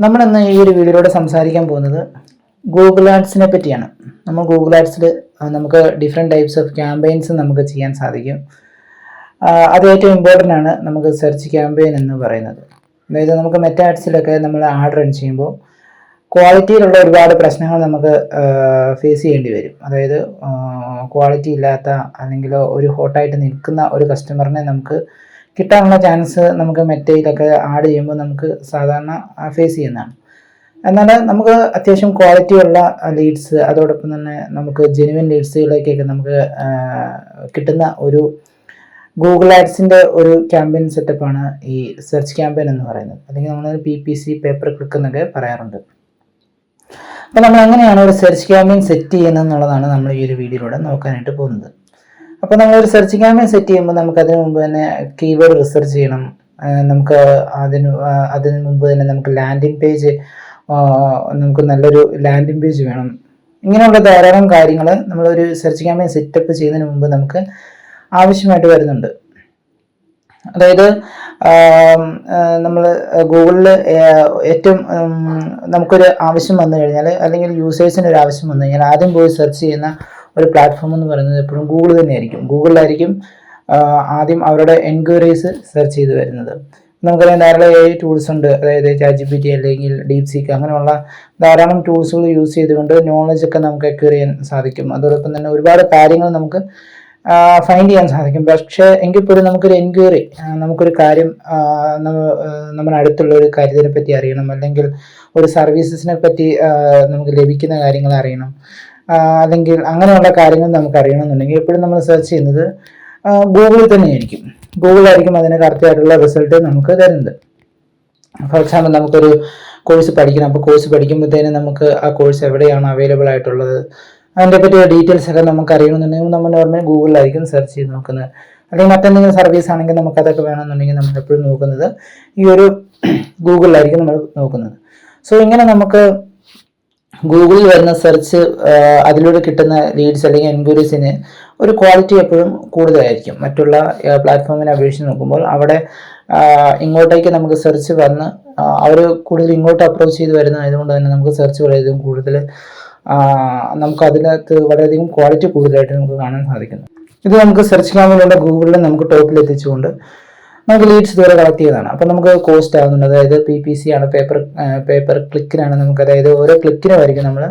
നമ്മളിന്ന് ഈ ഒരു വീഡിയോയിലൂടെ സംസാരിക്കാൻ പോകുന്നത് ഗൂഗിൾ ആഡ്സിനെ പറ്റിയാണ്. നമ്മൾ ഗൂഗിൾ ആഡ്സിൽ നമുക്ക് ഡിഫറെൻറ്റ് ടൈപ്സ് ഓഫ് ക്യാമ്പയിൻസ് നമുക്ക് ചെയ്യാൻ സാധിക്കും. അത് ഏറ്റവും ഇമ്പോർട്ടൻ്റ് ആണ് നമുക്ക് സെർച്ച് ക്യാമ്പയിൻ എന്ന് പറയുന്നത്. അതായത് നമുക്ക് മെറ്റ ആഡ്സിലൊക്കെ നമ്മൾ ആഡ് റൺ ചെയ്യുമ്പോൾ ക്വാളിറ്റിയിലുള്ള ഒരുപാട് പ്രശ്നങ്ങൾ നമുക്ക് ഫേസ് ചെയ്യേണ്ടി വരും. അതായത് ക്വാളിറ്റി ഇല്ലാത്ത അല്ലെങ്കിൽ ഒരു ഹോട്ടായിട്ട് നിൽക്കുന്ന ഒരു കസ്റ്റമറിനെ നമുക്ക് കിട്ടാനുള്ള ചാൻസ് നമുക്ക് മെറ്റയിലൊക്കെ ആഡ് ചെയ്യുമ്പോൾ നമുക്ക് സാധാരണ ഫേസ് ചെയ്യുന്നതാണ്. എന്നാൽ നമുക്ക് അത്യാവശ്യം ക്വാളിറ്റി ഉള്ള ലീഡ്സ്, അതോടൊപ്പം തന്നെ നമുക്ക് ജെനുവിൻ ലീഡ്സുകളിലേക്കൊക്കെ നമുക്ക് കിട്ടുന്ന ഒരു ഗൂഗിൾ ആഡ്സിൻ്റെ ഒരു ക്യാമ്പയിൻ സെറ്റപ്പാണ് ഈ സെർച്ച് ക്യാമ്പയിൻ എന്ന് പറയുന്നത്. അല്ലെങ്കിൽ നമ്മൾ PPC, പേപ്പർ ക്ലിക്ക് എന്നൊക്കെ പറയാറുണ്ട്. അപ്പോൾ നമ്മൾ എങ്ങനെയാണ് ഒരു സെർച്ച് ക്യാമ്പയിൻ സെറ്റ് ചെയ്യുന്നത് എന്നുള്ളതാണ് നമ്മൾ ഈ ഒരു വീഡിയോയിലൂടെ നോക്കാനായിട്ട് പോകുന്നത്. അപ്പോൾ നമ്മളൊരു സെർച്ച് ക്യാമ്പയിൻ സെറ്റ് ചെയ്യുമ്പോൾ നമുക്ക് അതിന് മുമ്പ് തന്നെ കീവേഡ് റിസർച്ച് ചെയ്യണം. നമുക്ക് അതിന് മുമ്പ് തന്നെ നമുക്ക് ലാൻഡിംഗ് പേജ്, നമുക്ക് നല്ലൊരു ലാൻഡിംഗ് പേജ് വേണം. ഇങ്ങനെയുള്ള ധാരാളം കാര്യങ്ങൾ നമ്മളൊരു സെർച്ച് ക്യാമ്പയിൻ സെറ്റപ്പ് ചെയ്യുന്നതിന് മുമ്പ് നമുക്ക് ആവശ്യമായിട്ട് വരുന്നുണ്ട്. അതായത് നമ്മൾ ഗൂഗിളിൽ ഏറ്റവും നമുക്കൊരു ആവശ്യം വന്നു കഴിഞ്ഞാൽ, അല്ലെങ്കിൽ യൂസേഴ്സിന് ഒരു ആവശ്യം വന്നു കഴിഞ്ഞാൽ ആദ്യം പോയി സെർച്ച് ചെയ്യുന്ന ഒരു പ്ലാറ്റ്ഫോം എന്ന് പറയുന്നത് എപ്പോഴും ഗൂഗിൾ തന്നെയായിരിക്കും. ഗൂഗിളിലായിരിക്കും ആദ്യം അവരുടെ എൻക്വയറീസ് സെർച്ച് ചെയ്ത് വരുന്നത്. നമുക്കറിയാം ധാരാളം AI ടൂൾസ് ഉണ്ട്. അതായത് ChatGPT അല്ലെങ്കിൽ DeepSeek അങ്ങനെയുള്ള ധാരാളം ടൂൾസുകൾ യൂസ് ചെയ്തുകൊണ്ട് നോളജൊക്കെ നമുക്ക് അക്വയർ ചെയ്യാൻ സാധിക്കും. അതോടൊപ്പം തന്നെ ഒരുപാട് കാര്യങ്ങൾ നമുക്ക് ഫൈൻഡ് ചെയ്യാൻ സാധിക്കും. പക്ഷേ എങ്കിൽ പോലും നമുക്കൊരു എൻക്വയറി, നമുക്കൊരു കാര്യം നമ്മുടെ അടുത്തുള്ള ഒരു കാര്യത്തിനെ പറ്റി അറിയണം, അല്ലെങ്കിൽ ഒരു സർവീസസിനെ പറ്റി നമുക്ക് ലഭിക്കുന്ന കാര്യങ്ങൾ അറിയണം, അല്ലെങ്കിൽ അങ്ങനെയുള്ള കാര്യങ്ങൾ നമുക്ക് അറിയണമെന്നുണ്ടെങ്കിൽ എപ്പോഴും നമ്മൾ സെർച്ച് ചെയ്യുന്നത് ഗൂഗിളിൽ തന്നെയായിരിക്കും. ഗൂഗിളായിരിക്കും അതിന് കറക്റ്റായിട്ടുള്ള റിസൾട്ട് നമുക്ക് തരുന്നത്. ഫോർ എക്സാമ്പിൾ നമുക്കൊരു കോഴ്സ് പഠിക്കണം. അപ്പോൾ കോഴ്സ് പഠിക്കുമ്പോഴത്തേനും നമുക്ക് ആ കോഴ്സ് എവിടെയാണ് അവൈലബിൾ ആയിട്ടുള്ളത്, അതിനെ പറ്റി ഡീറ്റെയിൽസ് ഒക്കെ നമുക്ക് അറിയണമെന്നുണ്ടെങ്കിൽ നമ്മൾ നോർമലി ഗൂഗിളിലായിരിക്കും സെർച്ച് ചെയ്ത് നോക്കുന്നത്. അല്ലെങ്കിൽ മറ്റെന്തെങ്കിലും സർവീസ് ആണെങ്കിൽ നമുക്ക് അതൊക്കെ വേണമെന്നുണ്ടെങ്കിൽ നമ്മൾ എപ്പോഴും നോക്കുന്നത് ഈ ഒരു ഗൂഗിളിലായിരിക്കും നമ്മൾ നോക്കുന്നത്. സോ ഇങ്ങനെ നമുക്ക് ഗൂഗിളിൽ വരുന്ന സെർച്ച്, അതിലൂടെ കിട്ടുന്ന ലീഡ്സ് അല്ലെങ്കിൽ എൻക്വയറീസിന് ഒരു ക്വാളിറ്റി എപ്പോഴും കൂടുതലായിരിക്കും. മറ്റുള്ള പ്ലാറ്റ്ഫോമിനെ അപേക്ഷിച്ച് നോക്കുമ്പോൾ അവിടെ ഇങ്ങോട്ടേക്ക് നമുക്ക് സെർച്ച് വന്ന് അവർ കൂടുതൽ ഇങ്ങോട്ട് അപ്രോച്ച് ചെയ്ത് വരുന്നതായതുകൊണ്ട് തന്നെ നമുക്ക് സെർച്ച് വളരെയധികം കൂടുതൽ, നമുക്ക് അതിനകത്ത് വളരെയധികം ക്വാളിറ്റി കൂടുതലായിട്ട് നമുക്ക് കാണാൻ സാധിക്കുന്നു. ഇത് നമുക്ക് സെർച്ച് ക്യാമ്പയിനിലൂടെ ഗൂഗിളിൽ നമുക്ക് ടോപ്പിൽ എത്തിച്ചുകൊണ്ട് നമുക്ക് ലീഡ്സ് ഇതുവരെ കളക്ട് ചെയ്തതാണ്. അപ്പോൾ നമുക്ക് കോസ്റ്റ് ആകുന്നുണ്ട്. അതായത് PPC ആണ്, പേപ്പർ ക്ലിക്കിനാണ്. നമുക്ക് അതായത് ഓരോ ക്ലിക്കിനുമായിരിക്കും നമ്മൾ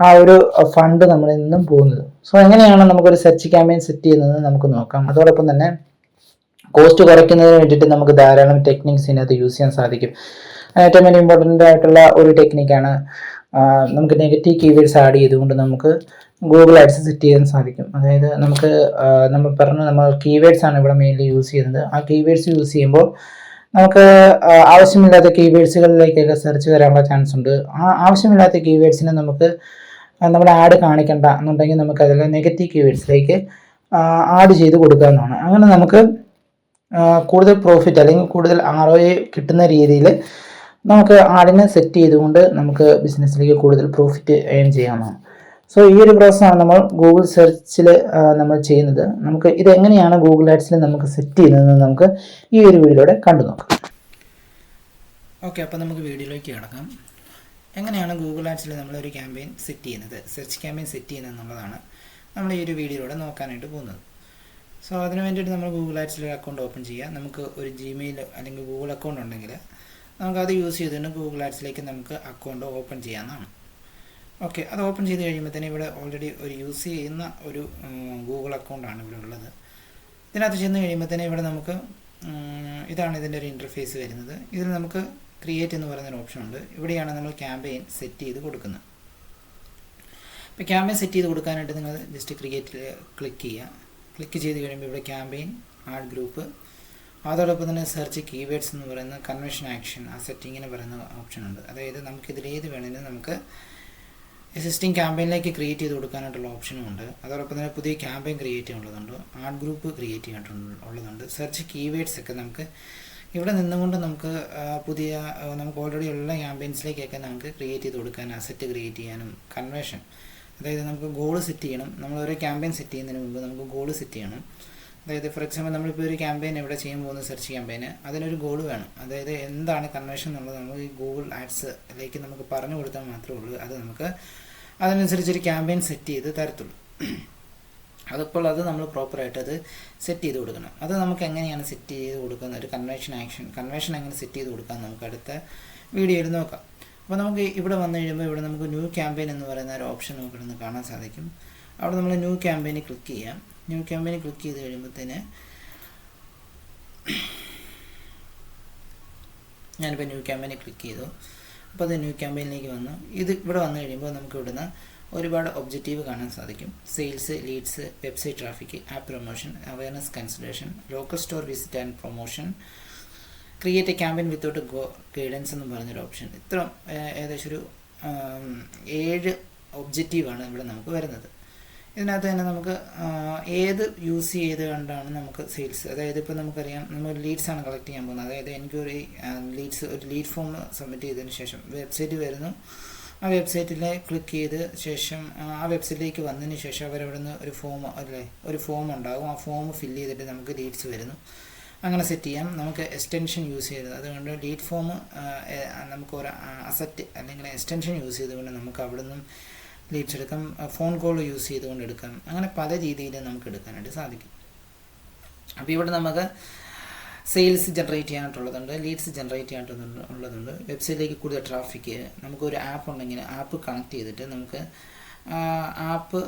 ആ ഒരു ഫണ്ട് നമ്മളിൽ നിന്നും പോകുന്നത്. സോ എങ്ങനെയാണ് നമുക്കൊരു സെർച്ച് ക്യാമ്പയിൻ സെറ്റ് ചെയ്യുന്നത് നമുക്ക് നോക്കാം. അതോടൊപ്പം തന്നെ കോസ്റ്റ് കുറയ്ക്കുന്നതിന് വേണ്ടിയിട്ട് നമുക്ക് ധാരാളം ടെക്നിക്സ് ഇതിനകത്ത് യൂസ് ചെയ്യാൻ സാധിക്കും. ഏറ്റവും വലിയ ഇമ്പോർട്ടൻ്റ് ആയിട്ടുള്ള ഒരു ടെക്നിക്കാണ് നമുക്ക് നെഗറ്റീവ് കീവേഡ്സ് ആഡ് ചെയ്തുകൊണ്ട് നമുക്ക് ഗൂഗിൾ ആഡ്സ് സെറ്റ് ചെയ്യാൻ സാധിക്കും. അതായത് നമുക്ക് നമ്മൾ കീവേഡ്സ് ആണ് ഇവിടെ മെയിൻലി യൂസ് ചെയ്യുന്നത്. ആ കീവേഡ്സ് യൂസ് ചെയ്യുമ്പോൾ നമുക്ക് ആവശ്യമില്ലാത്ത കീവേഡ്സുകളിലേക്കൊക്കെ സെർച്ച് വരാനുള്ള ചാൻസ് ഉണ്ട്. ആ ആവശ്യമില്ലാത്ത കീവേഡ്സിനെ നമുക്ക് നമ്മുടെ ആഡ് കാണിക്കണ്ട എന്നുണ്ടെങ്കിൽ നമുക്ക് അതിൽ നെഗറ്റീവ് കീവേഡ്സിലേക്ക് ആഡ് ചെയ്ത് കൊടുക്കാവുന്നതാണ്. അങ്ങനെ നമുക്ക് കൂടുതൽ പ്രോഫിറ്റ് അല്ലെങ്കിൽ കൂടുതൽ ROI കിട്ടുന്ന രീതിയിൽ നമുക്ക് ആഡിനെ സെറ്റ് ചെയ്തുകൊണ്ട് നമുക്ക് ബിസിനസ്സിലേക്ക് കൂടുതൽ പ്രോഫിറ്റ് ഏൺ ചെയ്യാവുന്നതാണ്. സോ ഈ ഒരു പ്രോസസ്സാണ് നമ്മൾ ഗൂഗിൾ സെർച്ചിൽ നമ്മൾ ചെയ്യുന്നത്. നമുക്ക് ഇത് എങ്ങനെയാണ് ഗൂഗിൾ ആഡ്സിൽ നമുക്ക് സെറ്റ് ചെയ്യുന്നതെന്ന് നമുക്ക് ഈ ഒരു വീഡിയോയിലൂടെ കണ്ടു നോക്കാം. ഓക്കെ, അപ്പോൾ നമുക്ക് വീഡിയോയിലേക്ക് കിടക്കാം. എങ്ങനെയാണ് ഗൂഗിൾ ആഡ്സിൽ നമ്മളൊരു ക്യാമ്പയിൻ സെറ്റ് ചെയ്യുന്നത്, സെർച്ച് ക്യാമ്പയിൻ സെറ്റ് ചെയ്യുന്നത് എന്നുള്ളതാണ് നമ്മൾ ഈ ഒരു വീഡിയോയിലൂടെ നോക്കാനായിട്ട് പോകുന്നത്. സോ അതിന് വേണ്ടിയിട്ട് നമ്മൾ ഗൂഗിൾ ആഡ്സിൽ ഒരു അക്കൗണ്ട് ഓപ്പൺ ചെയ്യുക. നമുക്ക് ഒരു Gmail അല്ലെങ്കിൽ ഗൂഗിൾ അക്കൗണ്ട് ഉണ്ടെങ്കിൽ നമുക്കത് യൂസ് ചെയ്തുകൊണ്ട് ഗൂഗിൾ ആഡ്സിലേക്ക് നമുക്ക് അക്കൗണ്ട് ഓപ്പൺ ചെയ്യാവുന്നതാണ്. ഓക്കെ, അത് ഓപ്പൺ ചെയ്ത് കഴിയുമ്പോഴത്തേനും ഇവിടെ ഓൾറെഡി ഒരു യൂസ് ചെയ്യുന്ന ഒരു ഗൂഗിൾ അക്കൗണ്ടാണ് ഇവിടെ ഉള്ളത്. ഇതിനകത്ത് ചെന്ന് കഴിയുമ്പോഴത്തേനും ഇവിടെ നമുക്ക് ഇതാണ് ഇതിൻ്റെ ഒരു ഇൻ്റർഫേസ് വരുന്നത്. ഇതിൽ നമുക്ക് ക്രിയേറ്റ് എന്ന് പറയുന്നൊരു ഓപ്ഷൻ ഉണ്ട്. ഇവിടെയാണ് നമ്മൾ ക്യാമ്പയിൻ സെറ്റ് ചെയ്ത് കൊടുക്കുന്നത്. ഇപ്പോൾ ക്യാമ്പയിൻ സെറ്റ് ചെയ്ത് കൊടുക്കാനായിട്ട് നിങ്ങൾ ജസ്റ്റ് ക്രിയേറ്റിൽ ക്ലിക്ക് ചെയ്യുക. ക്ലിക്ക് ചെയ്ത് കഴിയുമ്പോൾ ഇവിടെ ക്യാമ്പയിൻ, ആഡ് ഗ്രൂപ്പ്, അതോടൊപ്പം തന്നെ സെർച്ച് കീവേഡ്സ് എന്ന് പറയുന്ന കൺവേർഷൻ ആക്ഷൻ, ആ സെറ്റിങ്ങിന് പറയുന്ന ഓപ്ഷൻ ഉണ്ട്. അതായത് നമുക്കിതിലേത് വേണമെങ്കിലും നമുക്ക് എക്സിസ്റ്റിംഗ് ക്യാമ്പയിനിലേക്ക് ക്രിയേറ്റ് ചെയ്ത് കൊടുക്കാനായിട്ടുള്ള ഓപ്ഷനും ഉണ്ട്. അതോടൊപ്പം തന്നെ പുതിയ ക്യാമ്പയിൻ ക്രിയേറ്റ് ചെയ്യാനുള്ളതുണ്ട്, ആഡ് ഗ്രൂപ്പ് ക്രിയേറ്റ് ചെയ്യാനുള്ളതുണ്ട്, സെർച്ച് കീവേഡ്സ് ഒക്കെ നമുക്ക് ഇവിടെ നിന്നുകൊണ്ട് നമുക്ക് പുതിയ നമുക്ക് ഓൾറെഡി ഉള്ള ക്യാമ്പയിൻസിലേക്കൊക്കെ നമുക്ക് ക്രിയേറ്റ് ചെയ്ത് കൊടുക്കാൻ, അസറ്റ് ക്രിയേറ്റ് ചെയ്യാനും, കൺവേർഷൻ, അതായത് നമുക്ക് ഗോൾ സെറ്റ് ചെയ്യണം. നമ്മൾ ഒരു ക്യാമ്പയിൻ സെറ്റ് ചെയ്യുന്നതിന് മുമ്പ് നമുക്ക് ഗോൾ സെറ്റ് ചെയ്യണം. അതായത് ഫോർ എക്സാമ്പിൾ നമ്മളിപ്പോൾ ഒരു ക്യാമ്പയിൻ ഇവിടെ ചെയ്യാൻ പോകുന്ന സെർച്ച് ക്യാമ്പയിന് അതിനൊരു ഗോൾ വേണം. അതായത് എന്താണ് കൺവേർഷൻ എന്നുള്ളത് നമുക്ക് ഈ ഗൂഗിൾ ആഡ്സിലേക്ക് നമുക്ക് പറഞ്ഞു കൊടുത്താൽ മാത്രമേ ഉള്ളൂ അത് നമുക്ക് അതിനനുസരിച്ചൊരു ക്യാമ്പയിൻ സെറ്റ് ചെയ്ത് തരത്തുള്ളൂ. അതിപ്പോൾ അത് നമ്മൾ പ്രോപ്പറായിട്ട് അത് സെറ്റ് ചെയ്ത് കൊടുക്കണം. അത് നമുക്ക് എങ്ങനെയാണ് സെറ്റ് ചെയ്ത് കൊടുക്കുന്നത്, ഒരു കൺവേർഷൻ എങ്ങനെ സെറ്റ് ചെയ്ത് കൊടുക്കാം നമുക്ക് അടുത്ത വീഡിയോയിൽ നോക്കാം. അപ്പോൾ നമുക്ക് ഇവിടെ വന്നു കഴിയുമ്പോൾ ഇവിടെ നമുക്ക് ന്യൂ ക്യാമ്പയിൻ എന്ന് പറയുന്ന ഒരു ഓപ്ഷൻ നമുക്ക് ഇവിടുന്ന് കാണാൻ സാധിക്കും. അവിടെ നമ്മൾ ന്യൂ ക്യാമ്പയിനിൽ ക്ലിക്ക് ചെയ്യാം. ന്യൂ ക്യാമ്പയിനിൽ ക്ലിക്ക് ചെയ്ത് കഴിയുമ്പോഴത്തേന് ഞാനിപ്പോൾ ന്യൂ ക്യാമ്പയിനിൽ ക്ലിക്ക് ചെയ്തു. അപ്പോൾ അത് ന്യൂ ക്യാമ്പയിനിലേക്ക് വന്നു. ഇത് ഇവിടെ വന്നു കഴിയുമ്പോൾ നമുക്ക് ഇവിടുന്ന് ഒരുപാട് ഒബ്ജക്റ്റീവ് കാണാൻ സാധിക്കും. Sales, leads, website traffic, app promotion, awareness consideration, local store visit and promotion, create a campaign without guidance എന്നും പറഞ്ഞൊരു ഓപ്ഷൻ. ഇത്ര ഏകദേശം ഒരു 7 ഒബ്ജക്റ്റീവാണ് ഇവിടെ നമുക്ക് വരുന്നത്. ഇതിനകത്ത് തന്നെ നമുക്ക് ഏത് യൂസ് ചെയ്ത് കണ്ടാണ് നമുക്ക് സെയിൽസ്, അതായത് ഇപ്പോൾ നമുക്കറിയാം നമ്മൾ ലീഡ്സാണ് കളക്ട് ചെയ്യാൻ പോകുന്നത്. അതായത് എനിക്കൊരു ഒരു ലീഡ് ഫോം സബ്മിറ്റ് ചെയ്തതിന് ശേഷം വെബ്സൈറ്റ് വരുന്നു. ആ വെബ്സൈറ്റിൽ ക്ലിക്ക് ചെയ്ത് ശേഷം ആ വെബ്സൈറ്റിലേക്ക് വന്നതിന് ശേഷം അവരവിടെ നിന്ന് ഒരു ഫോം ഉണ്ടാകും. ആ ഫോം ഫില്ല് ചെയ്തിട്ട് നമുക്ക് ലീഡ്സ് വരുന്നു. അങ്ങനെ സെറ്റ് ചെയ്യാം. നമുക്ക് എക്സ്റ്റൻഷൻ യൂസ് ചെയ്തത് അതുകൊണ്ട് ലീഡ് ഫോം നമുക്ക് ഒരു അസറ്റ് അല്ലെങ്കിൽ എക്സ്റ്റൻഷൻ യൂസ് ചെയ്തുകൊണ്ട് നമുക്ക് അവിടെ നിന്നും ലീഡ്സ് എടുക്കാം. ഫോൺ കോൾ യൂസ് ചെയ്തുകൊണ്ട് എടുക്കാം. അങ്ങനെ പല രീതിയിൽ നമുക്ക് എടുക്കാനായിട്ട് സാധിക്കും. അപ്പോൾ ഇവിടെ നമുക്ക് സെയിൽസ് ജനറേറ്റ് ചെയ്യാനായിട്ടുള്ളതുണ്ട്, ലീഡ്സ് ജനറേറ്റ് ചെയ്യാനായിട്ടുള്ളതുണ്ട്, വെബ്സൈറ്റിലേക്ക് കൂടുതൽ ട്രാഫിക്ക്, നമുക്കൊരു ആപ്പ് ഉണ്ടെങ്കിൽ ആപ്പ് കണക്ട് ചെയ്തിട്ട് നമുക്ക് ആപ്പ്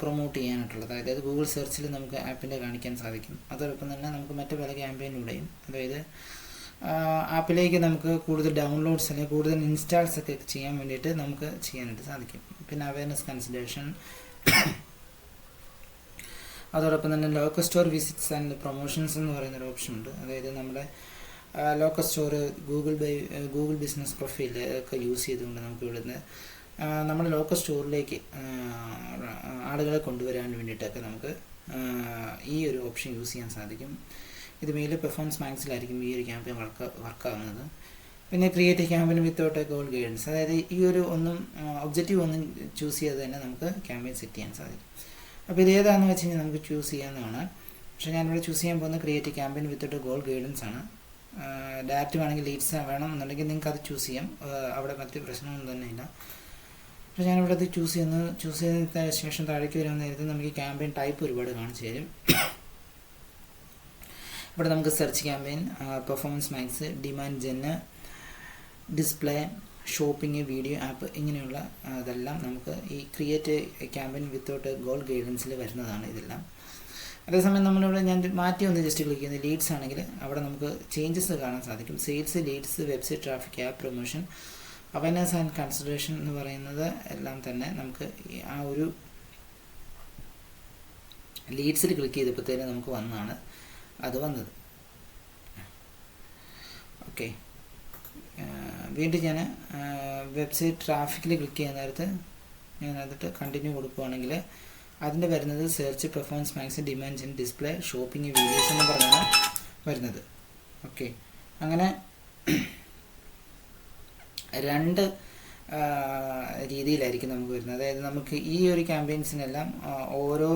പ്രൊമോട്ട് ചെയ്യാനായിട്ടുള്ളത്. അതായത് ഗൂഗിൾ സെർച്ചിൽ നമുക്ക് ആപ്പിൻ്റെ കാണിക്കാൻ സാധിക്കും. അതോടൊപ്പം തന്നെ നമുക്ക് മറ്റു പല ക്യാമ്പയിനിലൂടെയും അതായത് ആപ്പിലേക്ക് നമുക്ക് കൂടുതൽ ഡൗൺലോഡ്സ് അല്ലെങ്കിൽ കൂടുതൽ ഇൻസ്റ്റാൾസ് ഒക്കെ ചെയ്യാൻ വേണ്ടിയിട്ട് നമുക്ക് ചെയ്യാനായിട്ട് സാധിക്കും. പിന്നെ അവയർനെസ് കൺസിഡറേഷൻ, അതോടൊപ്പം തന്നെ local store visits and promotions എന്ന് പറയുന്നൊരു ഓപ്ഷൻ ഉണ്ട്. അതായത് നമ്മുടെ local store Google business profile ഒക്കെ യൂസ് ചെയ്തുകൊണ്ട് നമുക്ക് ഇവിടുന്ന് നമ്മുടെ ലോക്കൽ സ്റ്റോറിലേക്ക് ആളുകളെ കൊണ്ടുവരാൻ വേണ്ടിയിട്ടൊക്കെ നമുക്ക് ഈ ഒരു ഓപ്ഷൻ യൂസ് ചെയ്യാൻ സാധിക്കും. ഇത് മെയിൻലി പെർഫോമൻസ് മാക്സിലായിരിക്കും ഈ ഒരു ക്യാമ്പയിൻ വർക്കാവുന്നത്. പിന്നെ create campaign without goal guidance, അതായത് ഈ ഒരു ഒബ്ജക്റ്റീവ് ഒന്നും ചൂസ് ചെയ്ത് തന്നെ നമുക്ക് ക്യാമ്പയിൻ സെറ്റ് ചെയ്യാൻ സാധിക്കും. അപ്പോൾ ഇത് ഏതാണെന്ന് വെച്ച് കഴിഞ്ഞാൽ നമുക്ക് ചൂസ് ചെയ്യാവുന്നതാണ്. പക്ഷേ ഞാനിവിടെ ചൂസ് ചെയ്യാൻ പോകുന്നത് create campaign without goal guidance ആണ്. ഡയറക്റ്റ് വേണമെങ്കിൽ ലീഡ്സ് വേണമെന്നുണ്ടെങ്കിൽ നിങ്ങൾക്ക് അത് ചൂസ് ചെയ്യാം. അവിടെ മറ്റ് പ്രശ്നമൊന്നും തന്നെ ഇല്ല. പക്ഷേ ഞാനിവിടെ അത് ചൂസ് ചെയ്തതിന് ശേഷം താഴേക്ക് വരുന്ന നേരത്തെ നമുക്ക് ക്യാമ്പയിൻ ടൈപ്പ് ഒരുപാട് കാണിച്ചു തരും. ഇവിടെ നമുക്ക് search campaign, performance max, demand gen, display, shopping, video, app, ഇങ്ങനെയുള്ള ഇതെല്ലാം നമുക്ക് ഈ ക്രിയേറ്റ് ക്യാമ്പയിൻ വിത്തൗട്ട് ഗോൾ ഗൈഡൻസിൽ വരുന്നതാണ് ഇതെല്ലാം. അതേസമയം നമ്മളിവിടെ ഞാൻ മാറ്റി ഒന്ന് ജസ്റ്റ് ക്ലിക്ക് ചെയ്യുന്നത് ലീഡ്സ് ആണെങ്കിൽ അവിടെ നമുക്ക് ചേഞ്ചസ് കാണാൻ സാധിക്കും. Sales, leads, website traffic, app promotion, awareness and consideration എന്ന് പറയുന്നത് എല്ലാം തന്നെ നമുക്ക് ആ ഒരു ലീഡ്സിൽ ക്ലിക്ക് ചെയ്തപ്പോഴത്തേനും നമുക്ക് വന്നതാണ് അത് വന്നത്. ഓക്കെ, വീണ്ടും ഞാൻ വെബ്സൈറ്റ് ട്രാഫിക്കിൽ ക്ലിക്ക് ചെയ്യുന്ന നേരത്ത് ഞാൻ അതിട്ട് കണ്ടിന്യൂ കൊടുക്കുകയാണെങ്കിൽ അതിൻ്റെ വരുന്നത് search, performance max, demand gen, display, shopping, videos എന്ന് പറഞ്ഞാണ് വരുന്നത്. ഓക്കെ, അങ്ങനെ 2 രീതിയിലായിരിക്കും നമുക്ക് വരുന്നത്. അതായത് നമുക്ക് ഈ ഒരു ക്യാമ്പയിൻസിനെല്ലാം ഓരോ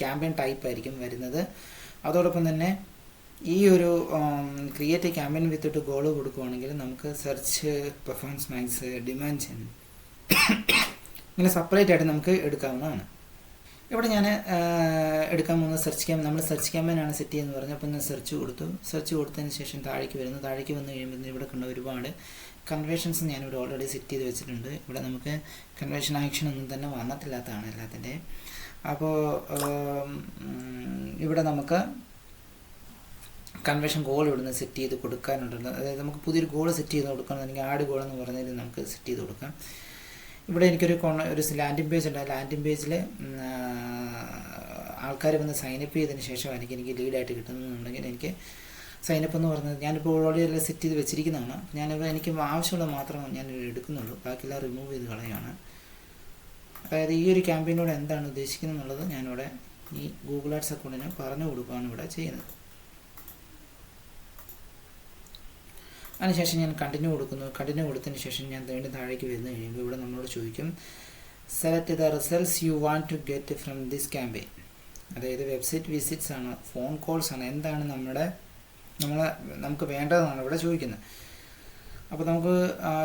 ക്യാമ്പയിൻ ടൈപ്പ് ആയിരിക്കും വരുന്നത്. അതോടൊപ്പം തന്നെ ഈ ഒരു ക്രിയേറ്റ് ക്യാമ്പയിൻ വിത്തിട്ട് ഗോൾ കൊടുക്കുകയാണെങ്കിൽ നമുക്ക് search, performance max, demand gen ഇങ്ങനെ സെപ്പറേറ്റ് ആയിട്ട് നമുക്ക് എടുക്കാവുന്നതാണ്. ഇവിടെ ഞാൻ എടുക്കാൻ പോകുന്ന നമ്മൾ സെർച്ച് ക്യാമ്പയിനാണ് സെറ്റ് ചെയ്യുന്നത് പറഞ്ഞു. അപ്പോൾ ഞാൻ സെർച്ച് കൊടുത്തതിന് ശേഷം താഴേക്ക് വന്നു കഴിയുമ്പോൾ ഇവിടെ കണ്ട ഒരുപാട് കൺവേർഷൻസ് ഞാനിവിടെ ഓൾറെഡി സെറ്റ് ചെയ്ത് വെച്ചിട്ടുണ്ട്. ഇവിടെ നമുക്ക് കൺവേർഷൻ ആക്ഷൻ ഒന്നും തന്നെ വന്നിട്ടില്ലാത്തതാണ് എല്ലാത്തിൻ്റെയും. അപ്പോൾ ഇവിടെ നമുക്ക് കൺവേർഷൻ ഗോൾ ഇവിടുന്ന് സെറ്റ് ചെയ്ത് കൊടുക്കാനുണ്ടല്ലോ. അതായത് നമുക്ക് പുതിയൊരു ഗോൾ സെറ്റ് ചെയ്ത് കൊടുക്കണമെന്നുണ്ടെങ്കിൽ ആഡ് ഗോൾ എന്ന് പറഞ്ഞാൽ നമുക്ക് സെറ്റ് ചെയ്ത് കൊടുക്കാം. ഇവിടെ എനിക്കൊരു ലാൻഡിംഗ് പേജ് ഉണ്ട്. ആ ലാൻഡിംഗ് പേജിൽ ആൾക്കാർ വന്ന് സൈനപ്പ് ചെയ്തതിന് ശേഷമായിരിക്കും എനിക്ക് ലീഡായിട്ട് കിട്ടുന്നതെന്നുണ്ടെങ്കിൽ എനിക്ക് സൈനപ്പ് എന്ന് പറഞ്ഞത് ഞാനിപ്പോൾ ഓൾറെഡി എല്ലാം സെറ്റ് ചെയ്ത് വെച്ചിരിക്കുന്നതാണ്. എനിക്ക് ആവശ്യമുള്ളത് മാത്രം ഞാൻ എടുക്കുന്നുള്ളൂ, ബാക്കിയെല്ലാം റിമൂവ് ചെയ്ത് കളയാണ്. അതായത് ഈ ഒരു ക്യാമ്പയിനോട് എന്താണ് ഉദ്ദേശിക്കുന്നത് എന്നുള്ളത് ഞാനിവിടെ ഈ ഗൂഗിൾ ആഡ്സ് അക്കൗണ്ടിന് പറഞ്ഞു കൊടുക്കുകയാണ് ഇവിടെ ചെയ്യുന്നത്. അതിനുശേഷം ഞാൻ കണ്ടിന്യൂ കൊടുത്തതിന് ശേഷം ഞാൻ വീണ്ടും താഴേക്ക് വരുന്ന കഴിയുമ്പോൾ ഇവിടെ നമ്മളോട് ചോദിക്കും select the results you want to get from this campaign. അതായത് വെബ്സൈറ്റ് വിസിറ്റ്സ് ആണോ, ഫോൺ കോൾസ് ആണോ, എന്താണ് നമുക്ക് വേണ്ടതെന്നാണ് ഇവിടെ ചോദിക്കുന്നത്. അപ്പോൾ നമുക്ക്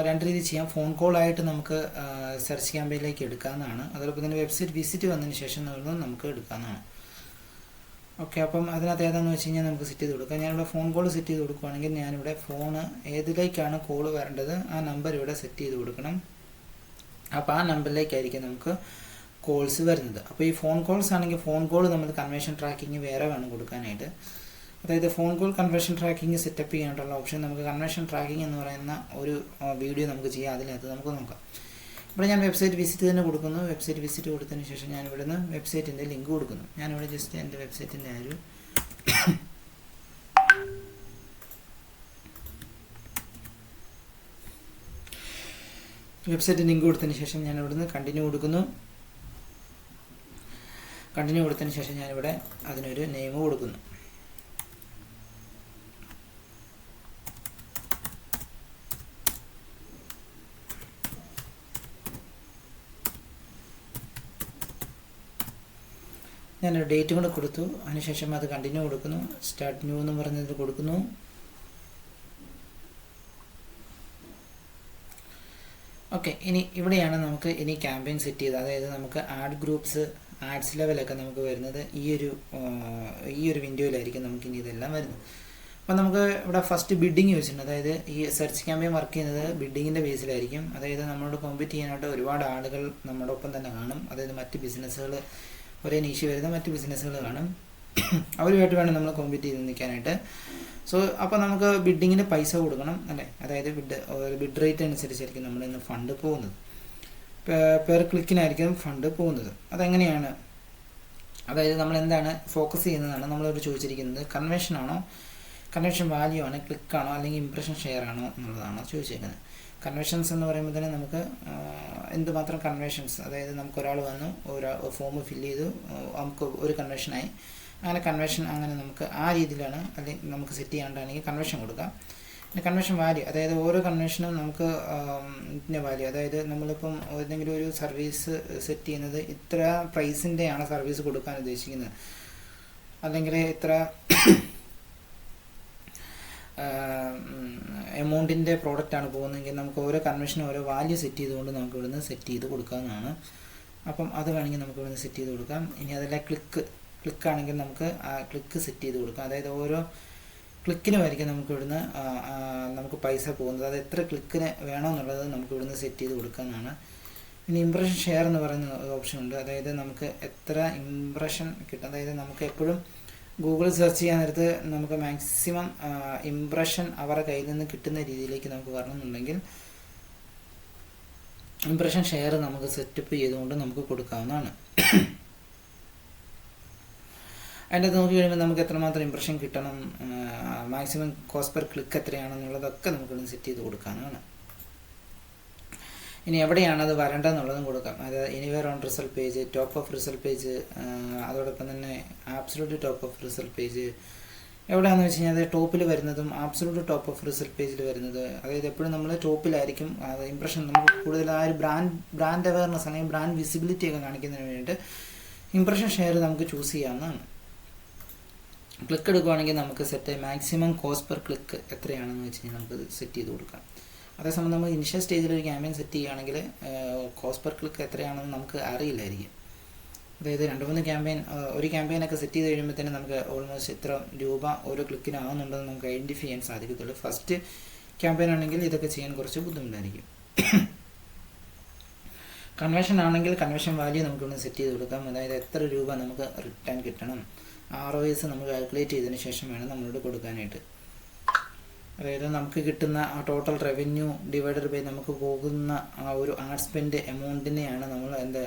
രണ്ട് രീതി ചെയ്യാം. ഫോൺ കോളായിട്ട് നമുക്ക് സെർച്ച് ക്യാമ്പയിലേക്ക് എടുക്കാവുന്നതാണ്. അതോടൊപ്പം തന്നെ വെബ്സൈറ്റ് വിസിറ്റ് വന്നതിന് ശേഷം നമുക്ക് എടുക്കാവുന്നതാണ്. ഓക്കെ, അപ്പം അതിനകത്ത് ഏതാണെന്ന് വെച്ച് കഴിഞ്ഞാൽ നമുക്ക് സെറ്റ് ചെയ്ത് കൊടുക്കാം. ഞാനിവിടെ ഫോൺ കോൾ സെറ്റ് ചെയ്ത് കൊടുക്കുകയാണെങ്കിൽ ഞാനിവിടെ ഫോണ് ഏതിലേക്കാണ് കോൾ വരേണ്ടത് ആ നമ്പർ ഇവിടെ സെറ്റ് ചെയ്ത് കൊടുക്കണം. അപ്പോൾ ആ നമ്പറിലേക്കായിരിക്കും നമുക്ക് കോൾസ് വരുന്നത്. അപ്പോൾ ഈ ഫോൺ കോൾസ് ആണെങ്കിൽ ഫോൺ കോൾ നമ്മൾ കൺവേർഷൻ ട്രാക്കിങ് വേറെ വേണം കൊടുക്കാനായിട്ട്. അതായത് phone call conversion tracking setup ചെയ്യാനായിട്ടുള്ള ഓപ്ഷൻ നമുക്ക് കൺവേർഷൻ ട്രാക്കിംഗ് എന്ന് പറയുന്ന ഒരു വീഡിയോ നമുക്ക് ചെയ്യാം. അതിനകത്ത് നമുക്ക് നോക്കാം. ഇവിടെ ഞാൻ വെബ്സൈറ്റ് വിസിറ്റ് തന്നെ കൊടുക്കുന്നു. വെബ്സൈറ്റ് വിസിറ്റ് കൊടുത്തതിന് ശേഷം ഞാൻ ഇവിടുന്ന് വെബ്സൈറ്റിൻ്റെ ലിങ്ക് കൊടുക്കുന്നു. ഞാനിവിടെ ജസ്റ്റ് എൻ്റെ വെബ്സൈറ്റിൻ്റെ ഒരു വെബ്സൈറ്റ് ലിങ്ക് കൊടുത്തതിന് ശേഷം ഞാൻ ഇവിടുന്ന് കണ്ടിന്യൂ കൊടുക്കുന്നു. കണ്ടിന്യൂ കൊടുത്തതിന് ശേഷം ഞാനിവിടെ അതിനൊരു നെയിം കൊടുക്കുന്നു. ഞാനൊരു ഡേറ്റ് കൂടെ കൊടുത്തു. അതിനുശേഷം അത് കണ്ടിന്യൂ കൊടുക്കുന്നു. സ്റ്റാർട്ട് ന്യൂ എന്ന് പറഞ്ഞത് കൊടുക്കുന്നു. ഓക്കെ, ഇനി ഇവിടെയാണ് നമുക്ക് ഇനി ക്യാമ്പയിൻ സെറ്റ് ചെയ്ത്, അതായത് നമുക്ക് ആഡ് ഗ്രൂപ്പ്സ്, ആഡ്സ് ലെവലൊക്കെ നമുക്ക് വരുന്നത് ഈ ഒരു വിൻഡോയിലായിരിക്കും നമുക്ക് ഇനി ഇതെല്ലാം വരുന്നത്. അപ്പോൾ നമുക്ക് ഇവിടെ ഫസ്റ്റ് ബിഡിങ് വെച്ചിട്ടുണ്ട്. അതായത് ഈ സെർച്ച് ക്യാമ്പയിൻ വർക്ക് ചെയ്യുന്നത് ബിഡിങ്ങിൻ്റെ ബേസിലായിരിക്കും. അതായത് നമ്മളോട് കോമ്പീറ്റ് ചെയ്യാനായിട്ട് ഒരുപാട് ആളുകൾ നമ്മുടെ ഒപ്പം തന്നെ കാണും. അതായത് മറ്റ് ബിസിനസ്സുകൾ, ഒരേ നീശി വരുന്ന മറ്റ് ബിസിനസ്സുകൾ കാണും. അവരുമായിട്ട് വേണം നമ്മൾ കോമ്പീറ്റ് ചെയ്ത് നിൽക്കാനായിട്ട്. സോ അപ്പോൾ നമുക്ക് ബിഡിങ്ങിന് പൈസ കൊടുക്കണം അല്ലേ. അതായത് ബിഡ് റേറ്റ് അനുസരിച്ചായിരിക്കും നമ്മൾ ഇന്ന് ഫണ്ട് പോകുന്നത്. പെർ ക്ലിക്കിനായിരിക്കും ഫണ്ട് പോകുന്നത്. അതെങ്ങനെയാണ്, അതായത് നമ്മൾ എന്താണ് ഫോക്കസ് ചെയ്യുന്നതാണ് നമ്മളോട് ചോദിച്ചിരിക്കുന്നത്. കൺവേർഷൻ ആണോ, കൺവേർഷൻ വാല്യൂ ആണ്, ക്ലിക്കാണോ, അല്ലെങ്കിൽ ഇംപ്രഷൻ ഷെയർ ആണോ എന്നുള്ളതാണോ ചോദിച്ചിരിക്കുന്നത്. കൺവേർഷൻസ് എന്ന് പറയുമ്പോൾ തന്നെ നമുക്ക് എന്തുമാത്രം കൺവേർഷൻസ്, അതായത് നമുക്കൊരാൾ വന്നു ഒരു ഫോം ഫില്ല് ചെയ്തു, നമുക്ക് ഒരു കൺവേർഷനായി, അങ്ങനെ കൺവേർഷൻ അങ്ങനെ നമുക്ക് ആ രീതിയിലാണ് അല്ലെങ്കിൽ നമുക്ക് സെറ്റ് ചെയ്യാണ്ടാണെങ്കിൽ കൺവേർഷൻ കൊടുക്കാം. പിന്നെ കൺവേർഷൻ വാല്യൂ, അതായത് ഓരോ കൺവേർഷനും നമുക്ക് വാല്യൂ, അതായത് നമ്മളിപ്പം ഏതെങ്കിലും ഒരു സർവീസ് സെറ്റ് ചെയ്യുന്നത് ഇത്ര പ്രൈസിൻ്റെയാണ് സർവീസ് കൊടുക്കാൻ ഉദ്ദേശിക്കുന്നത്, അല്ലെങ്കിൽ ഇത്ര എമൗണ്ടിൻ്റെ പ്രോഡക്റ്റാണ് പോകുന്നതെങ്കിൽ നമുക്ക് ഓരോ കൺവേർഷനും ഓരോ വാല്യൂ സെറ്റ് ചെയ്തുകൊണ്ട് നമുക്ക് ഇവിടുന്ന് സെറ്റ് ചെയ്ത് കൊടുക്കാവുന്നതാണ്. അപ്പം അത് വേണമെങ്കിൽ നമുക്ക് ഇവിടുന്ന് സെറ്റ് ചെയ്ത് കൊടുക്കാം. ഇനി അതല്ല ക്ലിക്കാണെങ്കിൽ നമുക്ക് ആ ക്ലിക്ക് സെറ്റ് ചെയ്ത് കൊടുക്കാം. അതായത് ഓരോ ക്ലിക്കിനുമായിരിക്കും നമുക്ക് ഇവിടുന്ന് നമുക്ക് പൈസ പോകുന്നത്. അത് എത്ര ക്ലിക്കിന് വേണമെന്നുള്ളത് നമുക്ക് ഇവിടുന്ന് സെറ്റ് ചെയ്ത് കൊടുക്കാവുന്നതാണ്. ഇനി ഇംപ്രഷൻ ഷെയർ എന്ന് പറയുന്ന ഓപ്ഷൻ ഉണ്ട്. അതായത് നമുക്ക് എത്ര ഇംപ്രഷൻ കിട്ടും, അതായത് നമുക്ക് എപ്പോഴും ഗൂഗിൾ സെർച്ച് ചെയ്യാൻ നേരത്ത് നമുക്ക് മാക്സിമം ഇംപ്രഷൻ അവരുടെ കയ്യിൽ നിന്ന് കിട്ടുന്ന രീതിയിലേക്ക് നമുക്ക് വരണമെന്നുണ്ടെങ്കിൽ ഇംപ്രഷൻ ഷെയർ നമുക്ക് സെറ്റപ്പ് ചെയ്തുകൊണ്ട് നമുക്ക് കൊടുക്കാവുന്നതാണ്. അതിൻ്റെ അത് നോക്കി കഴിയുമ്പോൾ നമുക്ക് എത്രമാത്രം ഇംപ്രഷൻ കിട്ടണം, മാക്സിമം കോസ്റ്റ് പെർ ക്ലിക്ക് എത്രയാണെന്നുള്ളതൊക്കെ നമുക്ക് സെറ്റ് ചെയ്ത് കൊടുക്കാവുന്നതാണ്. ഇനി എവിടെയാണ് അത് വരേണ്ടതെന്നുള്ളതും കൊടുക്കാം. അതായത് anywhere on result page, top of result page, അതോടൊപ്പം തന്നെ absolute top of result page. എവിടെയാണെന്ന് വെച്ച് കഴിഞ്ഞാൽ അത് ടോപ്പിൽ വരുന്നതും ആബ്സലൂട്ട് ടോപ്പ് ഓഫ് റിസൾട്ട് പേജിൽ വരുന്നത്, അതായത് എപ്പോഴും നമ്മൾ ടോപ്പിലായിരിക്കും. അത് ഇംപ്രഷൻ നമുക്ക് കൂടുതൽ ആ ഒരു ബ്രാൻഡ് അവയർനെസ് അല്ലെങ്കിൽ ബ്രാൻഡ് വിസിബിലിറ്റി ഒക്കെ കാണിക്കുന്നതിന് വേണ്ടിയിട്ട് ഇംപ്രഷൻ ഷെയർ നമുക്ക് ചൂസ് ചെയ്യാവുന്നതാണ്. ക്ലിക്ക് എടുക്കുകയാണെങ്കിൽ നമുക്ക് set maximum cost per click എത്രയാണെന്ന് വെച്ച് കഴിഞ്ഞാൽ നമുക്ക് സെറ്റ് ചെയ്ത് കൊടുക്കാം. അതേസമയം നമ്മൾ ഇനിഷ്യൽ സ്റ്റേജിൽ ഒരു ക്യാമ്പയിൻ സെറ്റ് ചെയ്യുകയാണെങ്കിൽ കോസ്റ്റ് പെർ ക്ലിക്ക് എത്രയാണെന്ന് നമുക്ക് അറിയില്ലായിരിക്കും. അതായത് 2-3 ക്യാമ്പയിൻ, ഒരു ക്യാമ്പയിനൊക്കെ സെറ്റ് ചെയ്ത് കഴിയുമ്പോൾ തന്നെ നമുക്ക് ഓൾമോസ്റ്റ് എത്ര രൂപ ഓരോ ക്ലിക്കിനാകുന്നുണ്ടെന്ന് നമുക്ക് ഐഡൻറ്റിഫൈ ചെയ്യാൻ സാധിക്കത്തുള്ളൂ. ഫസ്റ്റ് ക്യാമ്പയിൻ ആണെങ്കിൽ ഇതൊക്കെ ചെയ്യാൻ കുറച്ച് ബുദ്ധിമുട്ടായിരിക്കും. കൺവേർഷൻ ആണെങ്കിൽ കൺവേർഷൻ വാല്യൂ നമുക്കൊന്ന് സെറ്റ് ചെയ്ത് കൊടുക്കാം. അതായത് എത്ര രൂപ നമുക്ക് റിട്ടേൺ കിട്ടണം, ROIs നമുക്ക് കാൽക്കുലേറ്റ് ചെയ്തതിന് ശേഷം വേണം നമ്മളോട് കൊടുക്കാനായിട്ട്. അതായത് നമുക്ക് കിട്ടുന്ന ആ ടോട്ടൽ റവന്യൂ ഡിവൈഡഡ് ബൈ നമുക്ക് പോകുന്ന ആ ഒരു ആഡ് സ്പെൻഡ് എമൗണ്ടിനെയാണ് നമ്മൾ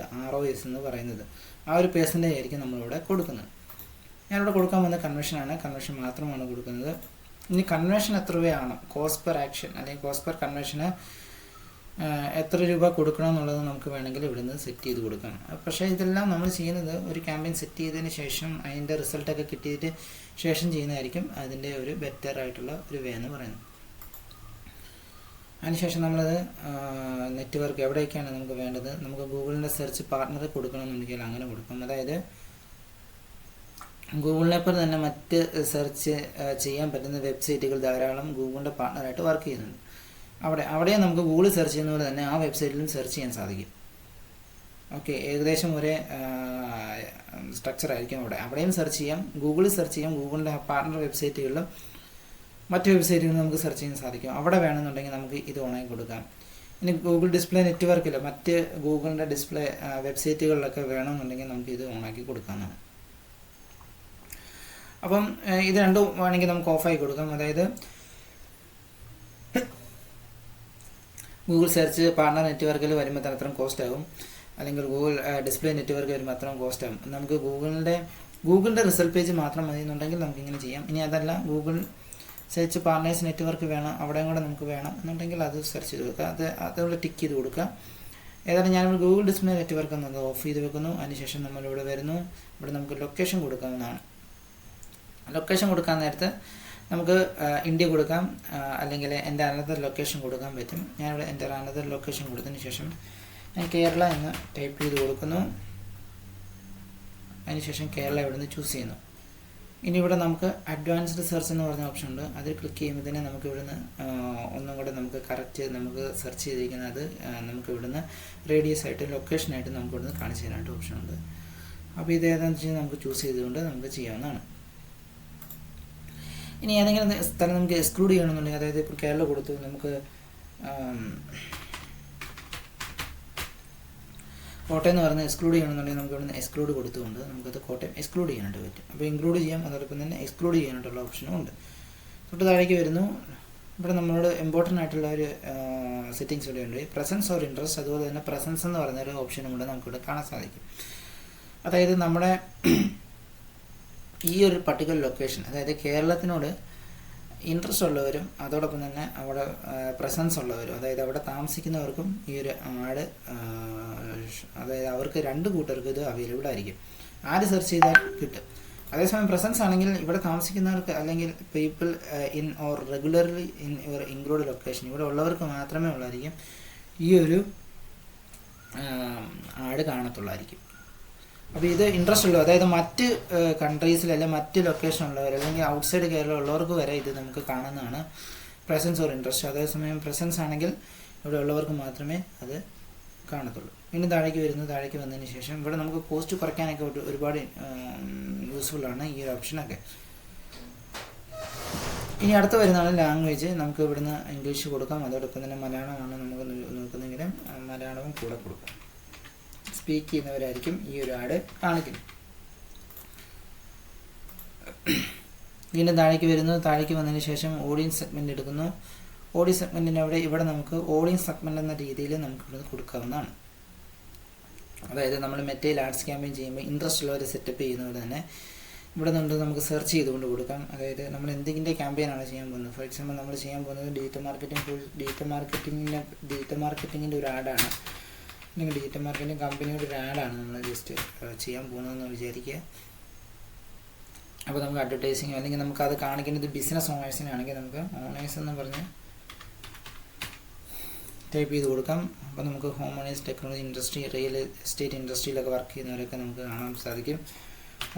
ROIs എന്ന് പറയുന്നത്. ആ ഒരു പെർസെൻറ്റേജ് ആയിരിക്കും നമ്മളിവിടെ കൊടുക്കുന്നത്. ഞാനിവിടെ കൊടുക്കാൻ വന്ന കൺവേർഷനാണ്, കൺവേർഷൻ മാത്രമാണ് കൊടുക്കുന്നത്. ഇനി കൺവേർഷൻ എത്ര രൂപയാണ്, കോസ്റ്റ് പെർ ആക്ഷൻ അല്ലെങ്കിൽ കോസ്റ്റ് പെർ കൺവേർഷന് എത്ര രൂപ കൊടുക്കണം എന്നുള്ളത് നമുക്ക് വേണമെങ്കിൽ ഇവിടുന്ന് സെറ്റ് ചെയ്ത് കൊടുക്കാം. പക്ഷേ ഇതെല്ലാം നമ്മൾ ചെയ്യുന്നത് ഒരു ക്യാമ്പയിൻ സെറ്റ് ചെയ്തതിന് ശേഷം അതിൻ്റെ റിസൾട്ടൊക്കെ കിട്ടിയിട്ട് ശേഷം ചെയ്യുന്നതായിരിക്കും അതിൻ്റെ ഒരു ബെറ്റർ ആയിട്ടുള്ള ഒരു വേ എന്ന് പറയുന്നത്. അതിനുശേഷം നമ്മളത് നെറ്റ്വർക്ക് എവിടെയൊക്കെയാണ് നമുക്ക് വേണ്ടത്, നമുക്ക് ഗൂഗിളിൻ്റെ സെർച്ച് പാർട്ണർ കൊടുക്കണമെന്നുണ്ടെങ്കിൽ അങ്ങനെ കൊടുക്കാം. അതായത് ഗൂഗിളിനെ പോലെ തന്നെ മറ്റ് സെർച്ച് ചെയ്യാൻ പറ്റുന്ന വെബ്സൈറ്റുകൾ ധാരാളം ഗൂഗിളിൻ്റെ പാർട്ണറായിട്ട് വർക്ക് ചെയ്യുന്നുണ്ട്. അവിടെയും നമുക്ക് ഗൂഗിൾ സെർച്ച് ചെയ്യുന്ന പോലെ തന്നെ ആ വെബ്സൈറ്റിലും സെർച്ച് ചെയ്യാൻ സാധിക്കും. ഓക്കെ, ഏകദേശം ഒരേ സ്ട്രക്ചർ ആയിരിക്കും അവിടെയും സെർച്ച് ചെയ്യാം, ഗൂഗിളിൽ സെർച്ച് ചെയ്യാം, ഗൂഗിളിൻ്റെ പാർട്ണർ വെബ്സൈറ്റുകളിലും മറ്റ് വെബ്സൈറ്റുകളിലും നമുക്ക് സെർച്ച് ചെയ്യാൻ സാധിക്കും. അവിടെ വേണമെന്നുണ്ടെങ്കിൽ നമുക്ക് ഇത് ഓണാക്കി കൊടുക്കാം. ഇനി ഗൂഗിൾ ഡിസ്പ്ലേ നെറ്റ്വർക്കില്ല, മറ്റ് ഗൂഗിളിൻ്റെ ഡിസ്പ്ലേ വെബ്സൈറ്റുകളിലൊക്കെ വേണമെന്നുണ്ടെങ്കിൽ നമുക്ക് ഇത് ഓണാക്കി കൊടുക്കാവുന്നതാണ്. അപ്പം ഇത് രണ്ടും വേണമെങ്കിൽ നമുക്ക് ഓഫാക്കി കൊടുക്കാം. അതായത് ഗൂഗിൾ സെർച്ച് പാർട്ണർ നെറ്റ്വർക്കിൽ വരുമ്പോൾ അത്രയും കോസ്റ്റ് ആകും, അല്ലെങ്കിൽ ഗൂഗിൾ ഡിസ്പ്ലേ നെറ്റ്വർക്ക് വരുമ്പോൾ അത്രയും കോസ്റ്റ് ആകും. നമുക്ക് ഗൂഗിളിൻ്റെ റിസൾട്ട് പേജ് മാത്രം മതി എന്നുണ്ടെങ്കിൽ നമുക്ക് ഇങ്ങനെ ചെയ്യാം. ഇനി അതല്ല, ഗൂഗിൾ സെർച്ച് പാർട്ണേഴ്സ് നെറ്റ്വർക്ക് വേണം, അവിടെയും കൂടെ നമുക്ക് വേണം എന്നുണ്ടെങ്കിൽ അത് സെർച്ച് ചെയ്ത് കൊടുക്കുക, അതുകൊണ്ട് ടിക്ക് ചെയ്ത് കൊടുക്കുക. ഏതായാലും ഞാനിവിടെ ഗൂഗിൾ ഡിസ്പ്ലേ നെറ്റ്വർക്ക് എന്നത് ഓഫ് ചെയ്ത് വെക്കുന്നു. അതിനുശേഷം നമ്മളിവിടെ വരുന്നു. ഇവിടെ നമുക്ക് ലൊക്കേഷൻ കൊടുക്കാവുന്നതാണ്. ലൊക്കേഷൻ കൊടുക്കാൻ നേരത്ത് നമുക്ക് ഇന്ത്യ കൊടുക്കാം, അല്ലെങ്കിൽ എൻ്റെ അനദർ ലൊക്കേഷൻ കൊടുക്കാൻ പറ്റും. ഞാനിവിടെ എൻ്റെ അനദർ ലൊക്കേഷൻ കൊടുത്തതിന് ശേഷം ഞാൻ കേരള എന്ന് ടൈപ്പ് ചെയ്ത് കൊടുക്കുന്നു. അതിനുശേഷം കേരള ഇവിടെ നിന്ന് ചൂസ് ചെയ്യുന്നു. ഇനി ഇവിടെ നമുക്ക് അഡ്വാൻസ്ഡ് സെർച്ച് എന്ന് പറഞ്ഞ ഓപ്ഷൻ ഉണ്ട്. അതിൽ ക്ലിക്ക് ചെയ്യുമ്പോൾ തന്നെ നമുക്ക് ഇവിടുന്ന് ഒന്നും കൂടെ നമുക്ക് കറക്റ്റ് നമുക്ക് സെർച്ച് ചെയ്തിരിക്കുന്നത് നമുക്ക് ഇവിടുന്ന് റേഡിയസ് ആയിട്ട് ലൊക്കേഷനായിട്ട് നമുക്ക് ഇവിടുന്ന് കാണിച്ചു തരാനായിട്ട് ഓപ്ഷൻ ഉണ്ട്. അപ്പോൾ ഇത് ഏതാണെന്ന് വെച്ച് കഴിഞ്ഞാൽ നമുക്ക് ചൂസ് ചെയ്തുകൊണ്ട് നമുക്ക് ചെയ്യാവുന്നതാണ്. ഇനി ഏതെങ്കിലും സ്ഥലം നമുക്ക് എക്സ്ക്ലൂഡ് ചെയ്യണമെന്നുണ്ടെങ്കിൽ, അതായത് ഇപ്പോൾ കേരള കൊടുത്തു, നമുക്ക് കോട്ടയം എന്ന് പറഞ്ഞാൽ എക്സ്ക്ലൂഡ് ചെയ്യണമെന്നുണ്ടെങ്കിൽ നമുക്ക് ഇവിടുന്ന് എക്സ്ക്ലൂഡ് കൊടുത്തുകൊണ്ട് നമുക്കത് കോട്ടയം എക്സ്ക്ലൂഡ് ചെയ്യാനായിട്ട് പറ്റും. അപ്പോൾ ഇൻക്ലൂഡ് ചെയ്യാം, അതോടൊപ്പം തന്നെ എക്സ്ക്ലൂഡ് ചെയ്യാനായിട്ടുള്ള ഓപ്ഷനും ഉണ്ട്. തൊട്ട് താഴേക്ക് വരുന്നു. ഇവിടെ നമ്മളോട് ഇമ്പോർട്ടൻ്റ് ആയിട്ടുള്ള ഒരു സെറ്റിങ്സ് ഇവിടെ ഉണ്ട്, പ്രസൻസ് ഓർ ഇൻട്രസ്റ്റ്. അതുപോലെ തന്നെ പ്രസൻസ് എന്ന് പറഞ്ഞൊരു ഓപ്ഷനും കൂടെ നമുക്കിവിടെ കാണാൻ സാധിക്കും. അതായത് നമ്മുടെ ഈ ഒരു പർട്ടിക്കുലർ ലൊക്കേഷൻ, അതായത് കേരളത്തിനോട് ഇൻട്രസ്റ്റ് ഉള്ളവരും അതോടൊപ്പം തന്നെ അവിടെ പ്രസൻസ് ഉള്ളവരും, അതായത് അവിടെ താമസിക്കുന്നവർക്കും ഈ ഒരു ആഡ്, അതായത് അവർക്ക് രണ്ട് കൂട്ടർക്ക് ഇത് അവൈലബിൾ ആയിരിക്കും. ആര് സെർച്ച് ചെയ്താൽ കിട്ടും. അതേസമയം പ്രസൻസ് ആണെങ്കിൽ ഇവിടെ താമസിക്കുന്നവർക്ക്, അല്ലെങ്കിൽ people in or regularly in your include location, ഇവിടെ ഉള്ളവർക്ക് മാത്രമേ ഉള്ളായിരിക്കും ഈ ഒരു ആഡ് കാണത്തുള്ളായിരിക്കും. അപ്പോൾ ഇത് ഇൻട്രസ്റ്റ് ഉള്ളവർ, അതായത് മറ്റ് കൺട്രീസിൽ അല്ലെങ്കിൽ മറ്റ് ലൊക്കേഷനുള്ളവർ, അല്ലെങ്കിൽ ഔട്ട്സൈഡ് കേരള ഉള്ളവർക്ക് വരെ ഇത് നമുക്ക് കാണുന്നതാണ് പ്രസൻസ് ഓർ ഇൻട്രസ്റ്റ്. അതേസമയം പ്രസൻസ് ആണെങ്കിൽ ഇവിടെ ഉള്ളവർക്ക് മാത്രമേ അത് കാണത്തുള്ളൂ. ഇനി താഴേക്ക് വരുന്നു. താഴേക്ക് വന്നതിന് ശേഷം ഇവിടെ നമുക്ക് കോസ്റ്റ് കുറയ്ക്കാനൊക്കെ ഒരുപാട് യൂസ്ഫുള്ളാണ് ഈ ഒരു ഓപ്ഷനൊക്കെ. ഇനി അടുത്ത് വരുന്നതാണ് ലാംഗ്വേജ്. നമുക്ക് ഇവിടുന്ന് ഇംഗ്ലീഷ് കൊടുക്കാം, അതോടൊപ്പം തന്നെ മലയാളമാണ് നമുക്ക് നോക്കുന്നെങ്കിലും മലയാളവും കൂടെ കൊടുക്കാം. സ്പീക്ക് ചെയ്യുന്നവരായിരിക്കും ഈ ഒരു ആഡ് കാണിക്കുന്നത്. വീണ്ടും താഴേക്ക് വരുന്നു. താഴേക്ക് വന്നതിന് ശേഷം ഓഡിയൻസ് സെഗ്മെൻറ്റ് എടുക്കുന്നു. ഓഡിയൻസ് സെഗ്മെൻറ്റിന് ഇവിടെ നമുക്ക് ഓഡിയൻസ് സെഗ്മെൻറ്റ് എന്ന രീതിയിൽ നമുക്ക് ഇവിടെ കൊടുക്കാവുന്നതാണ്. അതായത് നമ്മൾ മെറ്റയിൽ ആഡ്സ് ക്യാമ്പയിൻ ചെയ്യുമ്പോൾ ഇൻട്രസ്റ്റ് ഉള്ളവർ സെറ്റപ്പ് ചെയ്യുന്നതുകൊണ്ട് തന്നെ ഇവിടെ നിന്ന് നമുക്ക് സെർച്ച് ചെയ്തുകൊണ്ട് കൊടുക്കാം. അതായത് നമ്മൾ എന്തിൻ്റെ ക്യാമ്പയിനാണ് ചെയ്യാൻ പോകുന്നത്. ഫോർ എക്സാമ്പിൾ നമ്മൾ ചെയ്യാൻ പോകുന്നത് ഡിജിറ്റൽ മാർക്കറ്റിങ്ങിൻ്റെ ഒരു ആഡാണ്, അല്ലെങ്കിൽ ഡിജിറ്റൽ മാർക്കറ്റിംഗ് കമ്പനിയുടെ ഒരു ആഡാണ് നമ്മൾ ജസ്റ്റ് ചെയ്യാൻ പോകുന്നതെന്ന് വിചാരിക്കുക. അപ്പോൾ നമുക്ക് അഡ്വർടൈസിങ്, അല്ലെങ്കിൽ നമുക്ക് അത് കാണിക്കുന്നത് ബിസിനസ് ഓണേഴ്സിനാണെങ്കിൽ നമുക്ക് ഓണേഴ്സ് എന്ന് പറഞ്ഞ് ടൈപ്പ് ചെയ്ത് കൊടുക്കാം. അപ്പോൾ നമുക്ക് home owners, technology industry, real estate ഇൻഡസ്ട്രിയിലൊക്കെ വർക്ക് ചെയ്യുന്നവരൊക്കെ നമുക്ക് കാണാൻ സാധിക്കും.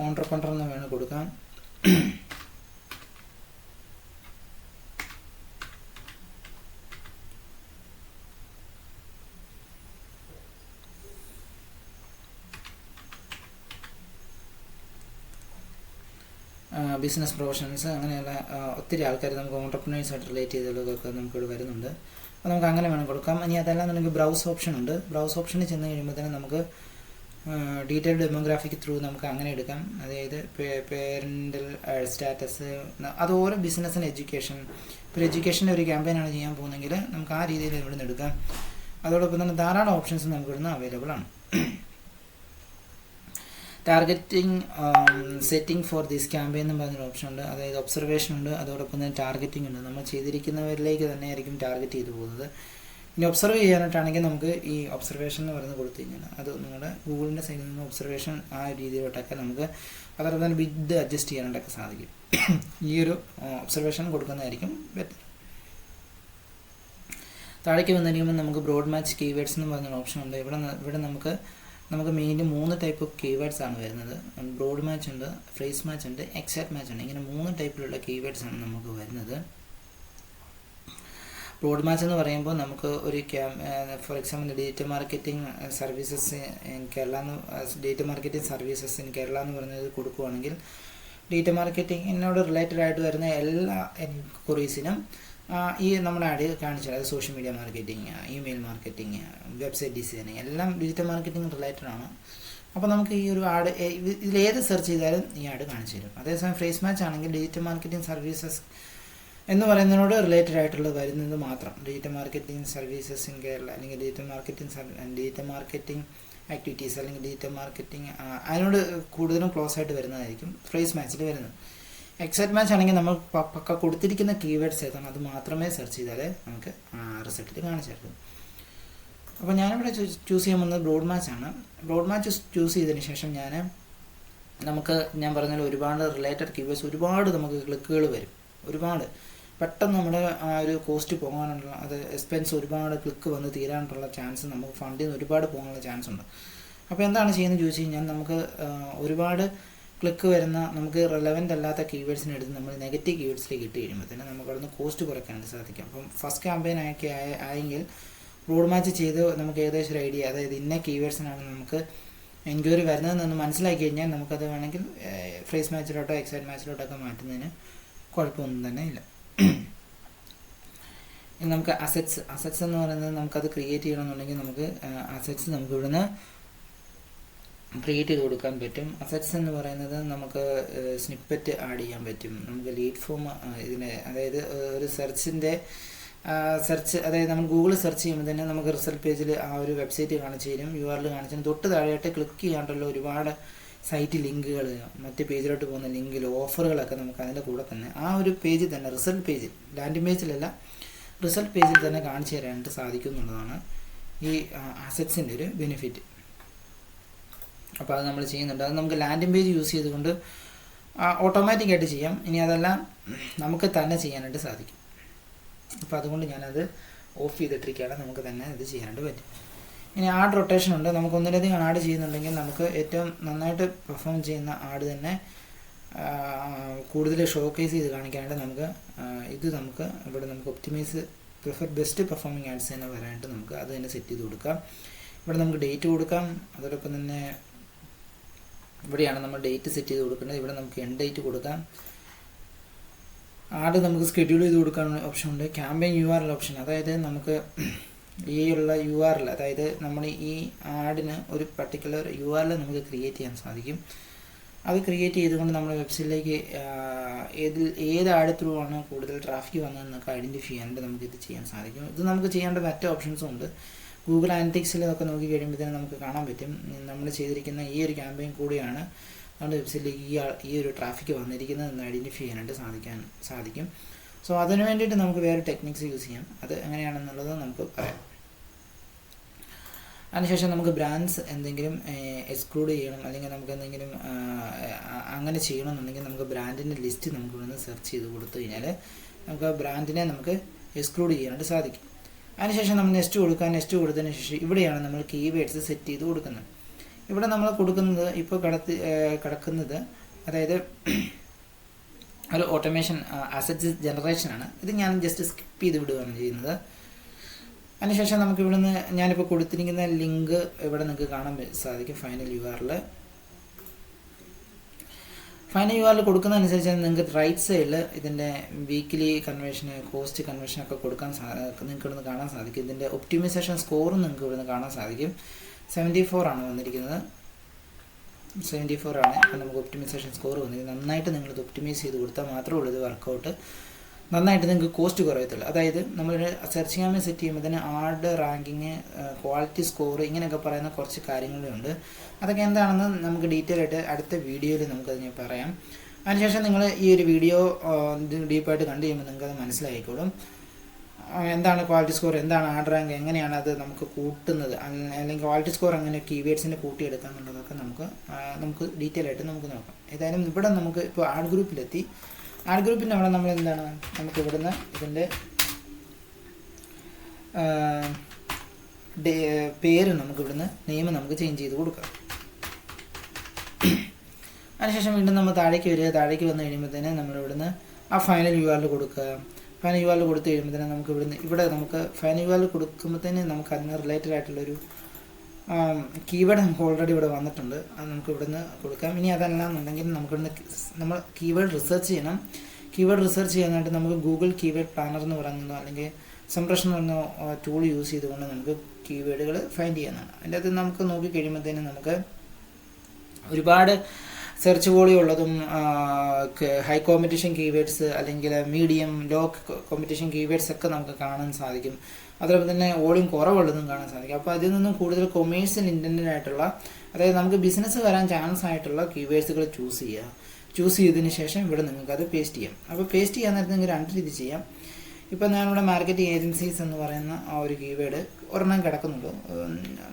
ഓൺട്രപ്രനർ എന്ന് വേണം കൊടുക്കാം. ബിസിനസ് പ്രൊഫഷണൽസ്, അങ്ങനെയുള്ള ഒത്തിരി ആൾക്കാർ നമുക്ക് ഓൺട്രപ്രനേഴ്സായിട്ട് റിലേറ്റ് ചെയ്തുള്ളതൊക്കെ നമുക്കിവിടെ വരുന്നുണ്ട്. അപ്പോൾ നമുക്ക് അങ്ങനെ വേണം കൊടുക്കാം. ഇനി അതല്ല എന്നുണ്ടെങ്കിൽ ബ്രൗസ് ഓപ്ഷൻ ഉണ്ട്. ബ്രൗസ് ഓപ്ഷനിൽ ചെന്ന് കഴിയുമ്പോൾ തന്നെ നമുക്ക് ഡീറ്റെയിൽഡ് ഡെമോഗ്രാഫിക് ത്രൂ നമുക്ക് അങ്ങനെ എടുക്കാം. അതായത് പേരൻ്റൽ സ്റ്റാറ്റസ്, അത് ഓരോ ബിസിനസ്സിന് എഡ്യൂക്കേഷൻ, ഇപ്പോൾ എഡ്യൂക്കേഷൻ്റെ ഒരു ക്യാമ്പയിനാണ് ചെയ്യാൻ പോകുന്നതെങ്കിൽ നമുക്ക് ആ രീതിയിൽ ഇവിടെ നിന്ന് എടുക്കാം. അതോടൊപ്പം തന്നെ ധാരാളം ഓപ്ഷൻസ് നമുക്ക് ഇവിടുന്ന് അവൈലബിൾ ആണ്. Targeting setting for this campaign എന്ന് പറഞ്ഞൊരു ഓപ്ഷൻ ഉണ്ട്. അതായത് ഒബ്സർവേഷൻ ഉണ്ട്, അതോടൊപ്പം തന്നെ ടാർഗറ്റിംഗ് ഉണ്ട്. നമ്മൾ ചെയ്തിരിക്കുന്നവരിലേക്ക് തന്നെ ആയിരിക്കും ടാർഗറ്റ് ചെയ്ത് പോകുന്നത്. ഇനി ഒബ്സർവ് ചെയ്യാനായിട്ടാണെങ്കിൽ നമുക്ക് ഈ ഒബ്സർവേഷൻ എന്ന് പറയുന്നത് കൊടുത്തു കഴിഞ്ഞാൽ അത് നിങ്ങളുടെ ഗൂഗിളിൻ്റെ സൈഡിൽ നിന്ന് ഒബ്സർവേഷൻ ആ രീതിയിലോട്ടൊക്കെ നമുക്ക് അതോടൊപ്പം തന്നെ ബിഡ് അഡ്ജസ്റ്റ് ചെയ്യാനായിട്ടൊക്കെ സാധിക്കും. ഈ ഒരു ഒബ്സർവേഷൻ കൊടുക്കുന്നതായിരിക്കും ബെറ്റർ. താഴേക്ക് വന്നിരിക്കുമ്പോൾ നമുക്ക് ബ്രോഡ് മാച്ച് കീവേഡ്സ് എന്ന് പറഞ്ഞൊരു ഓപ്ഷൻ ഉണ്ട്. ഇവിടെ നമുക്ക് നമുക്ക് മെയിൻലി 3 ടൈപ്പ് ഓഫ് കീവേഡ്സ് ആണ് വരുന്നത്. ബ്രോഡ് മാച്ച് ഉണ്ട്, ഫ്രേസ് മാച്ച് ഉണ്ട്, എക്സാക്ട് മാച്ച് ഉണ്ട്. ഇങ്ങനെ 3 ടൈപ്പിലുള്ള കീവേഡ്സ് ആണ് നമുക്ക് വരുന്നത്. ബ്രോഡ് മാച്ച് എന്ന് പറയുമ്പോൾ നമുക്ക് ഒരു for example digital marketing services in Kerala എന്ന് പറയുന്നത് കൊടുക്കുകയാണെങ്കിൽ ഡിജിറ്റൽ മാർക്കറ്റിങ്ങിനോട് റിലേറ്റഡ് ആയിട്ട് വരുന്ന എല്ലാ എൻക്വയറീസിനും ഈ നമ്മുടെ ആഡ് കാണിച്ചത്. അത് social media marketing, email marketing, website designing എല്ലാം ഡിജിറ്റൽ മാർക്കറ്റിംഗ് റിലേറ്റഡ് ആണ്. അപ്പോൾ നമുക്ക് ഈ ഒരു ആഡ് ഇതിലേത് സെർച്ച് ചെയ്താലും ഈ ആഡ് കാണിച്ചു തരും. അതേസമയം ഫ്രേസ് മാച്ച് ആണെങ്കിൽ ഡിജിറ്റൽ മാർക്കറ്റിംഗ് സർവീസസ് എന്ന് പറയുന്നതിനോട് റിലേറ്റഡ് ആയിട്ടുള്ളത് വരുന്നത് മാത്രം. Digital marketing services in Kerala അല്ലെങ്കിൽ ഡിജിറ്റൽ മാർക്കറ്റിംഗ് ആക്ടിവിറ്റീസ് അല്ലെങ്കിൽ ഡിജിറ്റൽ മാർക്കറ്റിംഗ് അതിനോട് കൂടുതലും ക്ലോസ് ആയിട്ട് വരുന്നതായിരിക്കും ഫ്രേസ് മാച്ചിൽ വരുന്നത്. എക്സാക്ട് മാച്ച് ആണെങ്കിൽ നമ്മൾ പക്ക കൊടുത്തിരിക്കുന്ന കീവേഡ്സ് ഏതാണ് അത് മാത്രമേ സെർച്ച് ചെയ്താലേ നമുക്ക് റിസൾട്ടിൽ കാണിച്ചു തരും. അപ്പോൾ ഞാനിവിടെ ചൂസ് ചെയ്യാൻ വന്നത് ബ്രോഡ് മാച്ച് ആണ്. ബ്രോഡ് മാച്ച് ചൂസ് ചെയ്തതിന് ശേഷം ഞാൻ പറഞ്ഞാൽ ഒരുപാട് റിലേറ്റഡ് കീവേഡ്സ് ഒരുപാട് നമുക്ക് ക്ലിക്കുകൾ വരും. ഒരുപാട് പെട്ടെന്ന് നമ്മുടെ ആ ഒരു കോസ്റ്റ് പോകാനുള്ള അത് എക്സ്പെൻസ് ഒരുപാട് ക്ലിക്ക് വന്ന് തീരാനുള്ള ചാൻസ് നമുക്ക് ഫണ്ടിൽ നിന്ന് ഒരുപാട് പോകാനുള്ള ചാൻസ് ഉണ്ട്. അപ്പോൾ എന്താണ് ചെയ്യുന്നത് ചോദിച്ചു കഴിഞ്ഞാൽ നമുക്ക് ഒരുപാട് ക്ലിക്ക് വരുന്ന നമുക്ക് റെലവൻ്റ് അല്ലാത്ത കീവേഡ്സിനെ എടുത്ത് നമ്മൾ നെഗറ്റീവ് കീവേഡ്സിലേക്ക് ഇട്ട് കഴിയുമ്പോഴത്തേന് നമുക്ക് അവിടെ നിന്ന് കോസ്റ്റ് കുറയ്ക്കാനായിട്ട് സാധിക്കും. അപ്പം ഫസ്റ്റ് ക്യാമ്പയിൻ ആയെങ്കിൽ ബ്രോഡ് മാച്ച് ചെയ്ത് നമുക്ക് ഏകദേശം ഒരു ഐഡിയ, അതായത് ഇന്ന കീവേഡ്സിനാണ് നമുക്ക് എൻക്വയറി വരുന്നതെന്ന് മനസ്സിലാക്കി കഴിഞ്ഞാൽ നമുക്കത് വേണമെങ്കിൽ ഫ്രേസ് മാച്ചിലോട്ടോ എക്സാക്ട് മാച്ചിലോട്ടൊക്കെ മാറ്റുന്നതിന് കുഴപ്പമൊന്നും തന്നെ ഇല്ല. ഇനി നമുക്ക് അസറ്റ്സ് എന്ന് പറയുന്നത് നമുക്കത് ക്രിയേറ്റ് ചെയ്യണമെന്നുണ്ടെങ്കിൽ നമുക്ക് അസറ്റ്സ് നമുക്ക് ഇവിടുന്ന് ക്രിയേറ്റ് ചെയ്ത് കൊടുക്കാൻ പറ്റും. അസറ്റ്സ് എന്ന് പറയുന്നത് നമുക്ക് സ്നിപ്പറ്റ് ആഡ് ചെയ്യാൻ പറ്റും. നമുക്ക് ലീഡ് ഫോം ഇതിനെ, അതായത് ഒരു സെർച്ച് അതായത് നമ്മൾ ഗൂഗിൾ സെർച്ച് ചെയ്യുമ്പോൾ തന്നെ നമുക്ക് റിസൾട്ട് പേജിൽ ആ ഒരു വെബ്സൈറ്റ് കാണിച്ചു തരും, URL കാണിച്ചു തരും. തൊട്ട് താഴെയായിട്ട് ക്ലിക്ക് ചെയ്യാണ്ടുള്ള ഒരുപാട് സൈറ്റ് ലിങ്കുകൾ, മറ്റ് പേജിലോട്ട് പോകുന്ന ലിങ്കിൽ ഓഫറുകളൊക്കെ നമുക്ക് അതിൻ്റെ കൂടെ തന്നെ ആ ഒരു പേജിൽ തന്നെ റിസൾട്ട് പേജിൽ, ലാൻഡിംഗ് പേജിലല്ല റിസൾട്ട് പേജിൽ തന്നെ കാണിച്ചു തരാനായിട്ട് സാധിക്കും എന്നുള്ളതാണ് ഈ അസറ്റ്സിൻ്റെ ഒരു ബെനിഫിറ്റ്. അപ്പോൾ അത് നമ്മൾ ചെയ്യുന്നുണ്ട്. അത് നമുക്ക് ലാൻഡിംഗ് പേജ് യൂസ് ചെയ്തുകൊണ്ട് ഓട്ടോമാറ്റിക്കായിട്ട് ചെയ്യാം. ഇനി അതെല്ലാം നമുക്ക് തന്നെ ചെയ്യാനായിട്ട് സാധിക്കും. അപ്പോൾ അതുകൊണ്ട് ഞാനത് ഓഫ് ചെയ്തിട്ടിരിക്കുകയാണ്. നമുക്ക് തന്നെ ഇത് ചെയ്യാനായിട്ട് പറ്റും. ഇനി ആഡ് റൊട്ടേഷൻ ഉണ്ട്. നമുക്ക് ഒന്നിലധികം ആഡ് ചെയ്യുന്നുണ്ടെങ്കിൽ നമുക്ക് ഏറ്റവും നന്നായിട്ട് പെർഫോം ചെയ്യുന്ന ആഡ് തന്നെ കൂടുതൽ ഷോക്കേസ് ചെയ്ത് കാണിക്കാനായിട്ട് നമുക്ക് ഇവിടെ നമുക്ക് ഒപ്റ്റിമൈസ് ബെസ്റ്റ് പെർഫോമിങ് ആഡ്സ് തന്നെ വരാനായിട്ട് നമുക്ക് അത് തന്നെ സെറ്റ് ചെയ്ത് കൊടുക്കാം. ഇവിടെ നമുക്ക് ഡേറ്റ് കൊടുക്കാം. അതോടൊപ്പം തന്നെ ഇവിടെയാണ് നമ്മൾ ഡേറ്റ് സെറ്റ് ചെയ്ത് കൊടുക്കേണ്ടത്. ഇവിടെ നമുക്ക് എൻഡ് ഡേറ്റ് കൊടുക്കാം. ആഡ് നമുക്ക് സ്കെഡ്യൂൾ ചെയ്ത് കൊടുക്കാനുള്ള ഓപ്ഷൻ ഉണ്ട്. ക്യാമ്പയിൻ URL ഓപ്ഷൻ, അതായത് നമുക്ക് ഈ ഉള്ള URL, അതായത് നമ്മൾ ഈ ആഡിന് ഒരു പർട്ടിക്കുലർ URL നമുക്ക് ക്രിയേറ്റ് ചെയ്യാൻ സാധിക്കും. അത് ക്രിയേറ്റ് ചെയ്തുകൊണ്ട് നമ്മുടെ വെബ്സൈറ്റിലേക്ക് ഏത് ആഡ് ത്രൂ ആണ് കൂടുതൽ ട്രാഫിക് വന്നതെന്നൊക്കെ ഐഡൻറ്റിഫൈ ചെയ്യാനായിട്ട് നമുക്കിത് ചെയ്യാൻ സാധിക്കും. ഇത് നമുക്ക് ചെയ്യേണ്ട മറ്റ് ഓപ്ഷൻസും ഉണ്ട്. ഗൂഗിൾ അനലിറ്റിക്സിലൊക്കെ നോക്കി കഴിയുമ്പോഴത്തേനും നമുക്ക് കാണാൻ പറ്റും നമ്മൾ ചെയ്തിരിക്കുന്ന ഈ ഒരു ക്യാമ്പയിൻ കൂടിയാണ് നമ്മുടെ വെബ്സൈറ്റിലേക്ക് ഈ ഒരു ട്രാഫിക് വന്നിരിക്കുന്നത് എന്ന് ഐഡൻറ്റിഫൈ ചെയ്യാനായിട്ട് സാധിക്കും. സോ അതിന് വേണ്ടിയിട്ട് നമുക്ക് വേറെ ടെക്നിക്സ് യൂസ് ചെയ്യാം. അത് എങ്ങനെയാണെന്നുള്ളത് നമുക്ക് പറയാം. അതിനുശേഷം നമുക്ക് ബ്രാൻഡ്സ് എന്തെങ്കിലും എക്സ്ക്ലൂഡ് ചെയ്യണം, അല്ലെങ്കിൽ നമുക്ക് എന്തെങ്കിലും അങ്ങനെ ചെയ്യണമെന്നുണ്ടെങ്കിൽ നമുക്ക് ബ്രാൻഡിൻ്റെ ലിസ്റ്റ് നമുക്ക് ഇവിടുന്ന് സെർച്ച് ചെയ്ത് കൊടുത്തു കഴിഞ്ഞാൽ നമുക്ക് ആ ബ്രാൻഡിനെ നമുക്ക് എക്സ്ക്ലൂഡ് ചെയ്യാനായിട്ട് സാധിക്കും. അതിനുശേഷം നമ്മൾ നെക്സ്റ്റ് കൊടുത്തതിന് ശേഷം ഇവിടെയാണ് നമ്മൾ കീവേഡ്സ് സെറ്റ് ചെയ്ത് കൊടുക്കുന്നത്. ഇവിടെ നമ്മൾ കൊടുക്കുന്നത് ഇപ്പോൾ കിടക്കുന്നത് അതായത് ഒരു ഓട്ടോമേഷൻ അസറ്റ് ജനറേഷനാണ്. ഇത് ഞാൻ ജസ്റ്റ് സ്കിപ്പ് ചെയ്ത് വിടുകയാണ് ചെയ്യുന്നത്. അതിനുശേഷം നമുക്ക് ഇവിടുന്ന് ഞാനിപ്പോൾ കൊടുത്തിരിക്കുന്ന ലിങ്ക് ഇവിടെ നിങ്ങൾക്ക് കാണാൻ സാധിക്കും. ഫൈനൽ URL കൊടുക്കുന്നതനുസരിച്ച് നിങ്ങൾക്ക് റൈറ്റ് സൈഡിൽ ഇതിൻ്റെ വീക്കിലി കൺവേർഷൻ, കോസ്റ്റ് കൺവേർഷനൊക്കെ നിങ്ങൾക്ക് ഇവിടുന്ന് കാണാൻ സാധിക്കും. ഇതിൻ്റെ ഒപ്റ്റിമൈസേഷൻ സ്കോറും നിങ്ങൾക്ക് ഇവിടുന്ന് കാണാൻ സാധിക്കും. 74 ആണ് വന്നിരിക്കുന്നത്. 74 ആണ് നമുക്ക് ഒപ്റ്റിമൈസേഷൻ സ്കോർ വന്നിരിക്കുന്നത്. നന്നായിട്ട് നിങ്ങളിത് ഒപ്റ്റിമൈസ് ചെയ്ത് കൊടുത്താൽ മാത്രമേ ഉള്ളൂ ഇത് വർക്കൗട്ട് നന്നായിട്ട് നിങ്ങൾക്ക് കോസ്റ്റ് കുറയത്തുള്ളൂ. അതായത് നമ്മൾ സെർച്ച് ചെയ്യാൻ സെറ്റ് ചെയ്യുമ്പോൾ തന്നെ ആഡ് റാങ്കിങ്, ക്വാളിറ്റി സ്കോർ, ഇങ്ങനെയൊക്കെ പറയുന്ന കുറച്ച് കാര്യങ്ങളുണ്ട്. അതൊക്കെ എന്താണെന്ന് നമുക്ക് ഡീറ്റെയിൽ ആയിട്ട് അടുത്ത വീഡിയോയിൽ നമുക്കതിനെ പറയാം. അതിനുശേഷം നിങ്ങൾ ഈ ഒരു വീഡിയോ ഡീപ്പായിട്ട് കണ്ടു കഴിയുമ്പോൾ നിങ്ങൾക്കത് മനസ്സിലായിക്കോളും. എന്താണ് ക്വാളിറ്റി സ്കോർ, എന്താണ് ആഡ് റാങ്ക്, എങ്ങനെയാണ് അത് നമുക്ക് കൂട്ടുന്നത്, അല്ലെങ്കിൽ ക്വാളിറ്റി സ്കോർ എങ്ങനെ കീവേഡ്സിനെ കൂട്ടിയെടുക്കുക എന്നുള്ളതൊക്കെ നമുക്ക് ഡീറ്റെയിൽ ആയിട്ട് നമുക്ക് നോക്കാം. ഏതായാലും ഇവിടെ നമുക്ക് ഇപ്പോൾ ആഡ് ഗ്രൂപ്പിലെത്തി. ആഡ് ഗ്രൂപ്പിൻ്റെ അവിടെ നമ്മൾ എന്താണ് നമുക്ക് ഇവിടുന്ന് ഇതിൻ്റെ പേര് നമുക്ക് ഇവിടുന്ന് നെയിം നമുക്ക് ചേഞ്ച് ചെയ്ത് കൊടുക്കാം. അതിനുശേഷം വീണ്ടും നമ്മൾ താഴേക്ക് വരിക. താഴേക്ക് വന്നു കഴിയുമ്പോഴത്തേന് നമ്മൾ ഇവിടുന്ന് ആ ഫൈനൽ URL കൊടുക്കുക. ഫൈനൽ URL കൊടുത്തു കഴിയുമ്പോഴത്തേന് നമുക്ക് ഇവിടെ നമുക്ക് ഫൈനൽ URL കൊടുക്കുമ്പോഴത്തേന് നമുക്ക് അതിന് റിലേറ്റഡ് ആയിട്ടുള്ളൊരു കീവേഡ് നമുക്ക് ഓൾറെഡി ഇവിടെ വന്നിട്ടുണ്ട്. അത് നമുക്ക് ഇവിടുന്ന് കൊടുക്കാം. ഇനി അതല്ല എന്നുണ്ടെങ്കിൽ നമുക്കിവിടുന്ന് നമ്മൾ കീവേഡ് റിസർച്ച് ചെയ്യണം. കീവേഡ് റിസർച്ച് ചെയ്യാനായിട്ട് നമുക്ക് ഗൂഗിൾ കീവേഡ് പ്ലാനർ എന്ന് പറയുന്നതോ അല്ലെങ്കിൽ സംപ്രേഷണം എന്ന ടൂൾ യൂസ് ചെയ്തുകൊണ്ട് നമുക്ക് കീവേഡുകൾ ഫൈൻഡ് ചെയ്യാനാണ്. അതിൻ്റെ അകത്ത് നമുക്ക് നോക്കി കഴിയുമ്പോഴത്തേനും നമുക്ക് ഒരുപാട് സെർച്ച് വോളിയം ഉള്ളതും ഹൈ കോമ്പറ്റീഷൻ കീവേഡ്സ് അല്ലെങ്കിൽ മീഡിയം ലോ കോമ്പറ്റീഷൻ കീവേഡ്സ് ഒക്കെ നമുക്ക് കാണാൻ സാധിക്കും. അതോടൊപ്പം തന്നെ വോളിയം കുറവുള്ളതും കാണാൻ സാധിക്കും. അപ്പോൾ അതിൽ നിന്നും കൂടുതൽ കൊമേഴ്സ്യൽ ഇൻറ്റൻറ്റഡ് ആയിട്ടുള്ള, അതായത് നമുക്ക് ബിസിനസ് വരാൻ ചാൻസ് ആയിട്ടുള്ള കീവേഡ്സുകൾ ചൂസ് ചെയ്യുക. ചൂസ് ചെയ്തതിന് ശേഷം ഇവിടെ നിങ്ങൾക്ക് അത് പേസ്റ്റ് ചെയ്യാം. അപ്പോൾ പേസ്റ്റ് ചെയ്യാൻ നേരത്തെ നിങ്ങൾക്ക് രണ്ട് രീതി ചെയ്യാം. ഇപ്പോൾ ഞാനിവിടെ മാർക്കറ്റിംഗ് ഏജൻസീസ് എന്ന് പറയുന്ന ആ ഒരു കീവേഡ് ഒരെണ്ണം കിടക്കുന്നുള്ളൂ.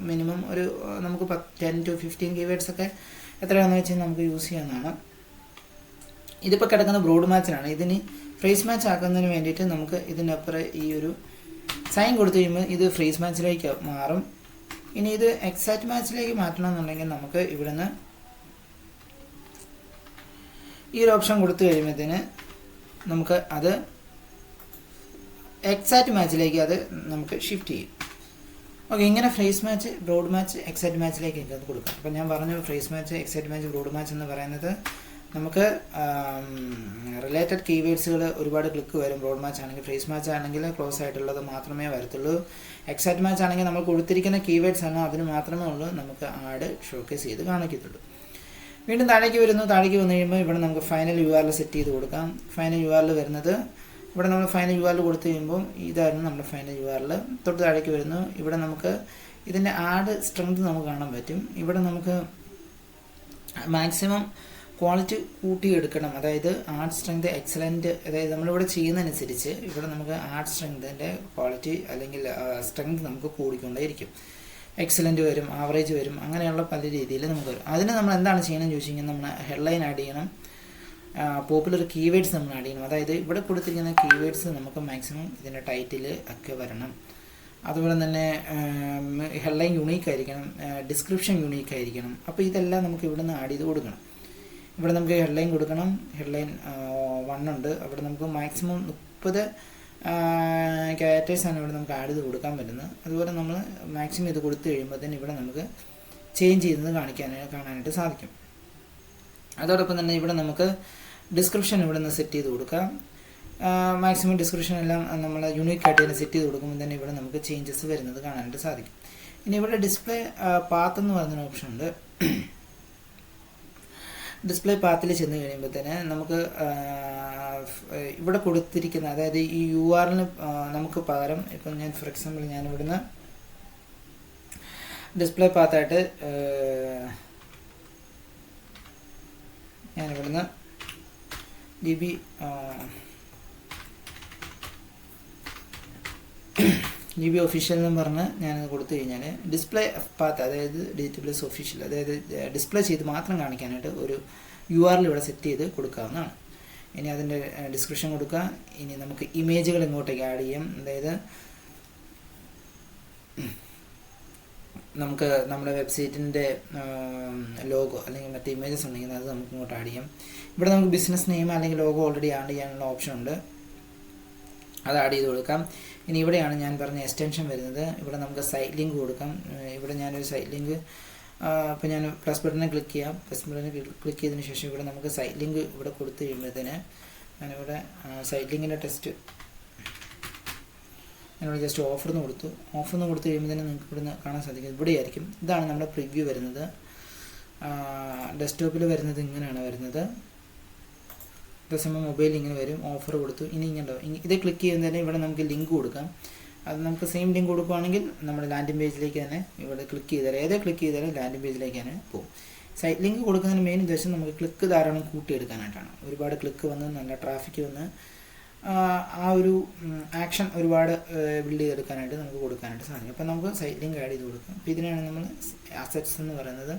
മിനിമം ഒരു നമുക്ക് 10 to 15 കീവേഡ്സ് ഒക്കെ എത്രയാണെന്ന് വെച്ചാൽ നമുക്ക് യൂസ് ചെയ്യാവുന്നതാണ്. ഇതിപ്പോൾ കിടക്കുന്ന ബ്രോഡ് മാച്ചിനാണ്. ഇതിന് ഫ്രേസ് മാച്ച് ആക്കുന്നതിന് വേണ്ടിയിട്ട് നമുക്ക് ഇതിനപ്പുറം ഈ ഒരു സൈൻ കൊടുത്തു കഴിയുമ്പോൾ ഇത് ഫ്രേസ് മാച്ചിലേക്ക് മാറും. ഇനി ഇത് എക്സാക്റ്റ് മാച്ചിലേക്ക് മാറ്റണമെന്നുണ്ടെങ്കിൽ നമുക്ക് ഇവിടുന്ന് ഈ ഒരു ഓപ്ഷൻ കൊടുത്തു കഴിയുമ്പോഴത്തേന് നമുക്ക് അത് എക്സാക്റ്റ് മാച്ചിലേക്ക് അത് നമുക്ക് ഷിഫ്റ്റ് ചെയ്യും. ഓക്കെ, ഇങ്ങനെ phrase match, broad match, exact മാച്ചിലേക്ക് അത് കൊടുക്കാം. അപ്പോൾ ഞാൻ പറഞ്ഞു phrase match, exact match, broad match എന്ന് പറയുന്നത് നമുക്ക് റിലേറ്റഡ് കീവേഡ്സുകൾ ഒരുപാട് ക്ലിക്ക് വരും. ബ്രോഡ് മാച്ച് ആണെങ്കിൽ, ഫ്രേസ് മാച്ച് ആണെങ്കിൽ ക്ലോസ് ആയിട്ടുള്ളത് മാത്രമേ വരത്തുള്ളൂ. എക്സാക്റ്റ് മാച്ച് ആണെങ്കിൽ നമ്മൾ കൊടുത്തിരിക്കുന്ന കീവേഡ്സ് ആണോ അതിന് മാത്രമേ ഉള്ളൂ നമുക്ക് ആഡ് ഷോക്കേസ് ചെയ്ത് കാണിക്കത്തുള്ളൂ. വീണ്ടും താഴേക്ക് വരുന്നു. താഴേക്ക് വന്നു കഴിയുമ്പോൾ ഇവിടെ നമുക്ക് ഫൈനൽ URL സെറ്റ് ചെയ്ത് കൊടുക്കാം. ഫൈനൽ URL വരുന്നത് ഇവിടെ നമ്മൾ ഫൈനൽ URL കൊടുത്തു കഴിയുമ്പോൾ ഇതായിരുന്നു നമ്മുടെ ഫൈനൽ URL. തൊട്ട് താഴേക്ക് വരുന്നു. ഇവിടെ നമുക്ക് ഇതിൻ്റെ ആഡ് സ്ട്രെങ്ത് നമുക്ക് കാണാൻ പറ്റും. ഇവിടെ നമുക്ക് മാക്സിമം ക്വാളിറ്റി കൂട്ടിയെടുക്കണം. അതായത് ആഡ് സ്ട്രെങ്ത് എക്സലൻറ്റ്, അതായത് നമ്മളിവിടെ ചെയ്യുന്നതനുസരിച്ച് ഇവിടെ നമുക്ക് ആഡ് സ്ട്രെങ്തിൻ്റെ ക്വാളിറ്റി അല്ലെങ്കിൽ സ്ട്രെങ്ത് നമുക്ക് കൂടിക്കൊണ്ടേയിരിക്കും. എക്സലൻറ്റ് വരും, ആവറേജ് വരും, അങ്ങനെയുള്ള പല രീതിയിൽ നമുക്ക് വരും. അതിന് നമ്മൾ എന്താണ് ചെയ്യണമെന്ന് ചോദിച്ചു കഴിഞ്ഞാൽ നമ്മൾ ഹെഡ്ലൈൻ ആഡ് ചെയ്യണം, പോപ്പുലർ കീവേഡ്സ് നമ്മൾ ആഡ് ചെയ്യണം. അതായത് ഇവിടെ കൊടുത്തിരിക്കുന്ന കീവേഡ്സ് നമുക്ക് മാക്സിമം ഇതിൻ്റെ ടൈറ്റിൽ ഒക്കെ വരണം. അതുപോലെ തന്നെ ഹെഡ്ലൈൻ യുണീക്ക് ആയിരിക്കണം, ഡിസ്ക്രിപ്ഷൻ യുണീക്ക് ആയിരിക്കണം. അപ്പോൾ ഇതെല്ലാം നമുക്ക് ഇവിടെ നിന്ന് ആഡ് ചെയ്ത് കൊടുക്കണം. ഇവിടെ നമുക്ക് ഹെഡ്ലൈൻ കൊടുക്കണം. ഹെഡ്ലൈൻ 1 ഉണ്ട്. അവിടെ നമുക്ക് മാക്സിമം 30 ക്യാരക്ടേഴ്സാണ് ഇവിടെ നമുക്ക് ആഡ് ചെയ്ത് കൊടുക്കാൻ പറ്റുന്നത്. അതുപോലെ നമ്മൾ മാക്സിമം ഇത് കൊടുത്തു കഴിയുമ്പോഴത്തേന് ഇവിടെ നമുക്ക് ചേഞ്ച് ചെയ്യുന്നത് കാണാനായിട്ട് സാധിക്കും. അതോടൊപ്പം തന്നെ ഇവിടെ നമുക്ക് ഡിസ്ക്രിപ്ഷൻ ഇവിടെ നിന്ന് സെറ്റ് ചെയ്ത് കൊടുക്കാം. മാക്സിമം ഡിസ്ക്രിപ്ഷൻ എല്ലാം നമ്മൾ യൂണിക്കായിട്ട് തന്നെ സെറ്റ് ചെയ്ത് കൊടുക്കുമ്പോൾ തന്നെ ഇവിടെ നമുക്ക് ചേഞ്ചസ് വരുന്നത് കാണാനായിട്ട് സാധിക്കും. ഇനി ഇവിടെ ഡിസ്പ്ലേ പാത്ത് എന്ന് പറയുന്ന ഓപ്ഷൻ ഉണ്ട്. ഡിസ്പ്ലേ പാത്തിൽ ചെന്ന് കഴിയുമ്പോഴത്തേന് നമുക്ക് ഇവിടെ കൊടുത്തിരിക്കുന്ന, അതായത് ഈ URL നമുക്ക് പകരം ഇപ്പം ഞാൻ ഫോർ എക്സാമ്പിൾ ഞാൻ ഇവിടുന്ന് ഡിസ്പ്ലേ പാത്തായിട്ട് ഞാനിവിടുന്ന് GB ഒഫീഷ്യൽ എന്ന് പറഞ്ഞ് ഞാനത് കൊടുത്തു കഴിഞ്ഞാൽ ഡിസ്പ്ലേ പാത്ത്, അതായത് DTPS ഒഫീഷ്യൽ, അതായത് ഡിസ്പ്ലേ ചെയ്ത് മാത്രം കാണിക്കാനായിട്ട് ഒരു URL ഇവിടെ സെറ്റ് ചെയ്ത് കൊടുക്കാവുന്നതാണ്. ഇനി അതിൻ്റെ ഡിസ്ക്രിപ്ഷൻ കൊടുക്കുക. ഇനി നമുക്ക് ഇമേജുകൾ ഇങ്ങോട്ടേക്ക് ആഡ് ചെയ്യാം. അതായത് നമുക്ക് നമ്മുടെ വെബ്സൈറ്റിൻ്റെ ലോഗോ അല്ലെങ്കിൽ മറ്റ് ഇമേജസ് ഉണ്ടെങ്കിൽ അത് നമുക്ക് ഇങ്ങോട്ട് ആഡ് ചെയ്യാം. ഇവിടെ നമുക്ക് ബിസിനസ് നെയിം അല്ലെങ്കിൽ ലോഗോ ഓൾറെഡി ആഡ് ചെയ്യാനുള്ള ഓപ്ഷൻ ഉണ്ട്, അത് ആഡ് ചെയ്ത് കൊടുക്കാം. ഇനി ഇവിടെയാണ് ഞാൻ പറഞ്ഞ എക്സ്റ്റൻഷൻ വരുന്നത്. ഇവിടെ നമുക്ക് സൈറ്റ് ലിങ്ക് കൊടുക്കാം. ഇവിടെ ഞാനൊരു സൈറ്റ് ലിങ്ക്, അപ്പോൾ ഞാൻ പ്ലസ് ബട്ടണിൽ ക്ലിക്ക് ചെയ്യാം. പ്ലസ് ബട്ടണിൽ ക്ലിക്ക് ചെയ്തതിന് ശേഷം ഇവിടെ നമുക്ക് സൈറ്റ് ലിങ്ക് ഇവിടെ കൊടുത്തു കഴിയുമ്പോഴത്തേന് ഞാനിവിടെ സൈറ്റ് ലിങ്കിൻ്റെ ടെസ്റ്റ് ഞാനിവിടെ ജസ്റ്റ് ഓഫർന്ന് കൊടുത്തു. ഓഫർന്ന് കൊടുത്തു കഴിയുമ്പോൾ തന്നെ നിങ്ങൾക്ക് ഇവിടുന്ന് കാണാൻ സാധിക്കും. ഇവിടെയായിരിക്കും. ഇതാണ് നമ്മുടെ പ്രിവ്യൂ വരുന്നത്. ഡെസ്ക്ടോപ്പിൽ വരുന്നത് ഇങ്ങനെയാണ് വരുന്നത്. അതേസമയം മൊബൈലിൽ ഇങ്ങനെ വരും. ഓഫർ കൊടുത്തു. ഇനി ഇങ്ങനെ ഇത് ക്ലിക്ക് ചെയ്യുന്നതിന് ഇവിടെ നമുക്ക് ലിങ്ക് കൊടുക്കാം. അത് നമുക്ക് സെയിം ലിങ്ക് കൊടുക്കുകയാണെങ്കിൽ നമ്മുടെ ലാൻഡിംഗ് പേജിലേക്ക് തന്നെ ഇവിടെ ക്ലിക്ക് ചെയ്താൽ, ഏതേ ക്ലിക്ക് ചെയ്താലും ലാൻഡിംഗ് പേജിലേക്ക് തന്നെ പോകും. സൈറ്റ് ലിങ്ക് കൊടുക്കുന്നതിന് മെയിൻ ഉദ്ദേശം നമുക്ക് ക്ലിക്ക് ധാരാളം കൂട്ടിയെടുക്കാനായിട്ടാണ്. ഒരുപാട് ക്ലിക്ക് വന്ന് നല്ല ട്രാഫിക് വന്ന് ആ ഒരു ആക്ഷൻ ഒരുപാട് ബിൽഡ് ചെയ്തെടുക്കാനായിട്ട് നമുക്ക് കൊടുക്കാനായിട്ട് സാധിക്കും. അപ്പോൾ നമുക്ക് സൈറ്റ് ലിങ്ക് ആഡ് ചെയ്ത് കൊടുക്കാം. അപ്പോൾ ഇതിനാണ് നമ്മൾ അസറ്റ്സ് എന്ന് പറയുന്നത്.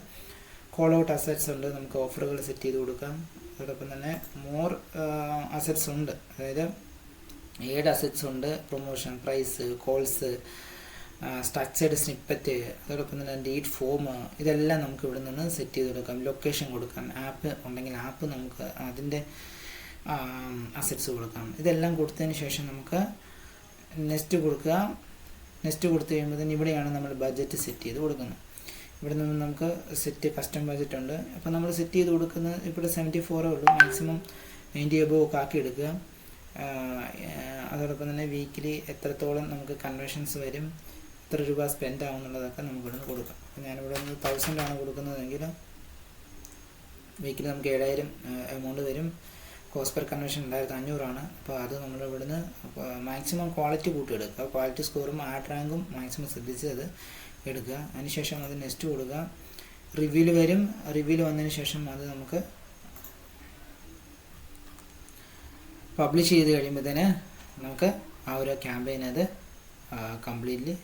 കോൾ ഔട്ട് അസറ്റ്സ് ഉണ്ട്, നമുക്ക് ഓഫറുകൾ സെറ്റ് ചെയ്ത് കൊടുക്കാം. അതോടൊപ്പം തന്നെ മോർ അസറ്റ്സ് ഉണ്ട്, അതായത് ഏഡ് അസറ്റ്സ് ഉണ്ട്, promotion, price, calls, structured snippet, അതോടൊപ്പം തന്നെ ഡേറ്റ് ഫോം, ഇതെല്ലാം നമുക്ക് ഇവിടെ നിന്ന് സെറ്റ് ചെയ്ത് കൊടുക്കാം. ലൊക്കേഷൻ കൊടുക്കാം, ആപ്പ് ഉണ്ടെങ്കിൽ ആപ്പ് നമുക്ക് അതിൻ്റെ അസറ്റ്സ് കൊടുക്കാം. ഇതെല്ലാം കൊടുത്തതിന് ശേഷം നമുക്ക് നെക്സ്റ്റ് കൊടുക്കുക. നെക്സ്റ്റ് കൊടുത്തു കഴിയുമ്പോൾ തന്നെ ഇവിടെയാണ് നമ്മൾ ബഡ്ജറ്റ് സെറ്റ് ചെയ്ത് കൊടുക്കുന്നത്. ഇവിടെ നിന്ന് നമുക്ക് സെറ്റ് കസ്റ്റം ബഡ്ജറ്റ് ഉണ്ട്. അപ്പോൾ നമ്മൾ സെറ്റ് ചെയ്ത് കൊടുക്കുന്നത് ഇവിടെ 74 ഉള്ളൂ. മാക്സിമം 90 എബോവ് ഒക്കെ ആക്കി എടുക്കുക. അതോടൊപ്പം തന്നെ വീക്കിലി എത്രത്തോളം നമുക്ക് കൺവേർഷൻസ് വരും, എത്ര രൂപ സ്പെൻഡ് ആവുന്നുള്ളതൊക്കെ നമുക്ക് ഇവിടെ നിന്ന് കൊടുക്കാം. അപ്പോൾ ഞാനിവിടെ നിന്ന് 1000 ആണ് കൊടുക്കുന്നതെങ്കിൽ വീക്കിലി നമുക്ക് 7000 എമൗണ്ട് വരും. കോസ്റ്റ് പെർ കൺവേർഷൻ 2500 അപ്പോൾ അത് നമ്മൾ ഇവിടുന്ന് മാക്സിമം ക്വാളിറ്റി കൂട്ടിയെടുക്കുക. ക്വാളിറ്റി സ്കോറും ആഡ് റാങ്കും മാക്സിമം ശ്രദ്ധിച്ച് അത് എടുക്കുക. അതിനുശേഷം അത് നെക്സ്റ്റ് കൊടുക്കുക. റിവ്യൂല് വരും. റിവ്യൂല് വന്നതിന് ശേഷം അത് നമുക്ക് പബ്ലിഷ് ചെയ്ത് കഴിയുമ്പോഴത്തേന് നമുക്ക് ആ ഒരു ക്യാമ്പയിൻ അത് കംപ്ലീറ്റ്ലി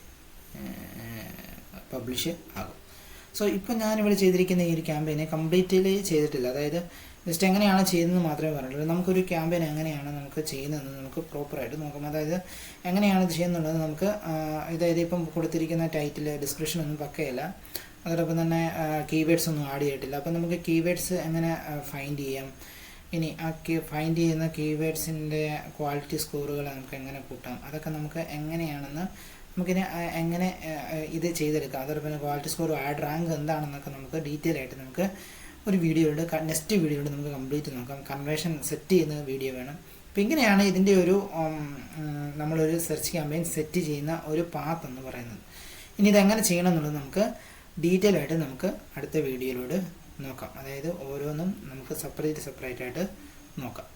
പബ്ലിഷ് ആകും. സോ ഇപ്പം ഞാനിവിടെ ചെയ്തിരിക്കുന്ന ഈ ഒരു ക്യാമ്പയിനെ കംപ്ലീറ്റ്ലി ചെയ്തിട്ടില്ല. അതായത് ജസ്റ്റ് എങ്ങനെയാണ് ചെയ്യുന്നത് മാത്രമേ പറഞ്ഞിട്ടുള്ളൂ. നമുക്കൊരു ക്യാമ്പയിൻ എങ്ങനെയാണ് നമുക്ക് ചെയ്യുന്നതെന്ന് നമുക്ക് പ്രോപ്പറായിട്ട് നോക്കാം. അതായത് എങ്ങനെയാണ് ഇത് ചെയ്യുന്നുള്ളത് നമുക്ക് അതായത് ഇപ്പം കൊടുത്തിരിക്കുന്ന ടൈറ്റിൽ ഡിസ്ക്രിപ്ഷൻ ഒന്നും പക്കയല്ല. അതോടൊപ്പം തന്നെ കീവേഡ്സ് ഒന്നും ആഡ് ചെയ്തിട്ടില്ല. അപ്പം നമുക്ക് കീവേഡ്സ് എങ്ങനെ ഫൈൻഡ് ചെയ്യാം, ഇനി ആ ഫൈൻഡ് ചെയ്യുന്ന കീവേഡ്സിൻ്റെ ക്വാളിറ്റി സ്കോറുകൾ നമുക്ക് എങ്ങനെ കൂട്ടാം, അതൊക്കെ നമുക്ക് എങ്ങനെയാണെന്ന് നമുക്കിനി എങ്ങനെ ഇത് ചെയ്തെടുക്കാം. അതോടൊപ്പം തന്നെ ക്വാളിറ്റി സ്കോർ ആഡ് റാങ്ക് എന്താണെന്നൊക്കെ നമുക്ക് ഡീറ്റെയിൽ ആയിട്ട് നമുക്ക് ഒരു വീഡിയോയുടെ നെക്സ്റ്റ് വീഡിയോയുടെ നമുക്ക് കംപ്ലീറ്റ് നോക്കാം. കൺവേർഷൻ സെറ്റ് ചെയ്യുന്ന വീഡിയോ വേണം. അപ്പോൾ ഇങ്ങനെയാണ് ഇതിൻ്റെ ഒരു നമ്മളൊരു സെർച്ച് ക്യാമ്പയിൻ സെറ്റ് ചെയ്യുന്ന ഒരു പാത്ത് എന്ന് പറയുന്നത്. ഇനി ഇതെങ്ങനെ ചെയ്യണം എന്നുള്ളത് നമുക്ക് ഡീറ്റെയിൽ ആയിട്ട് നമുക്ക് അടുത്ത വീഡിയോയിലൂടെ നോക്കാം. അതായത് ഓരോന്നും നമുക്ക് സെപ്പറേറ്റ് ആയിട്ട് നോക്കാം.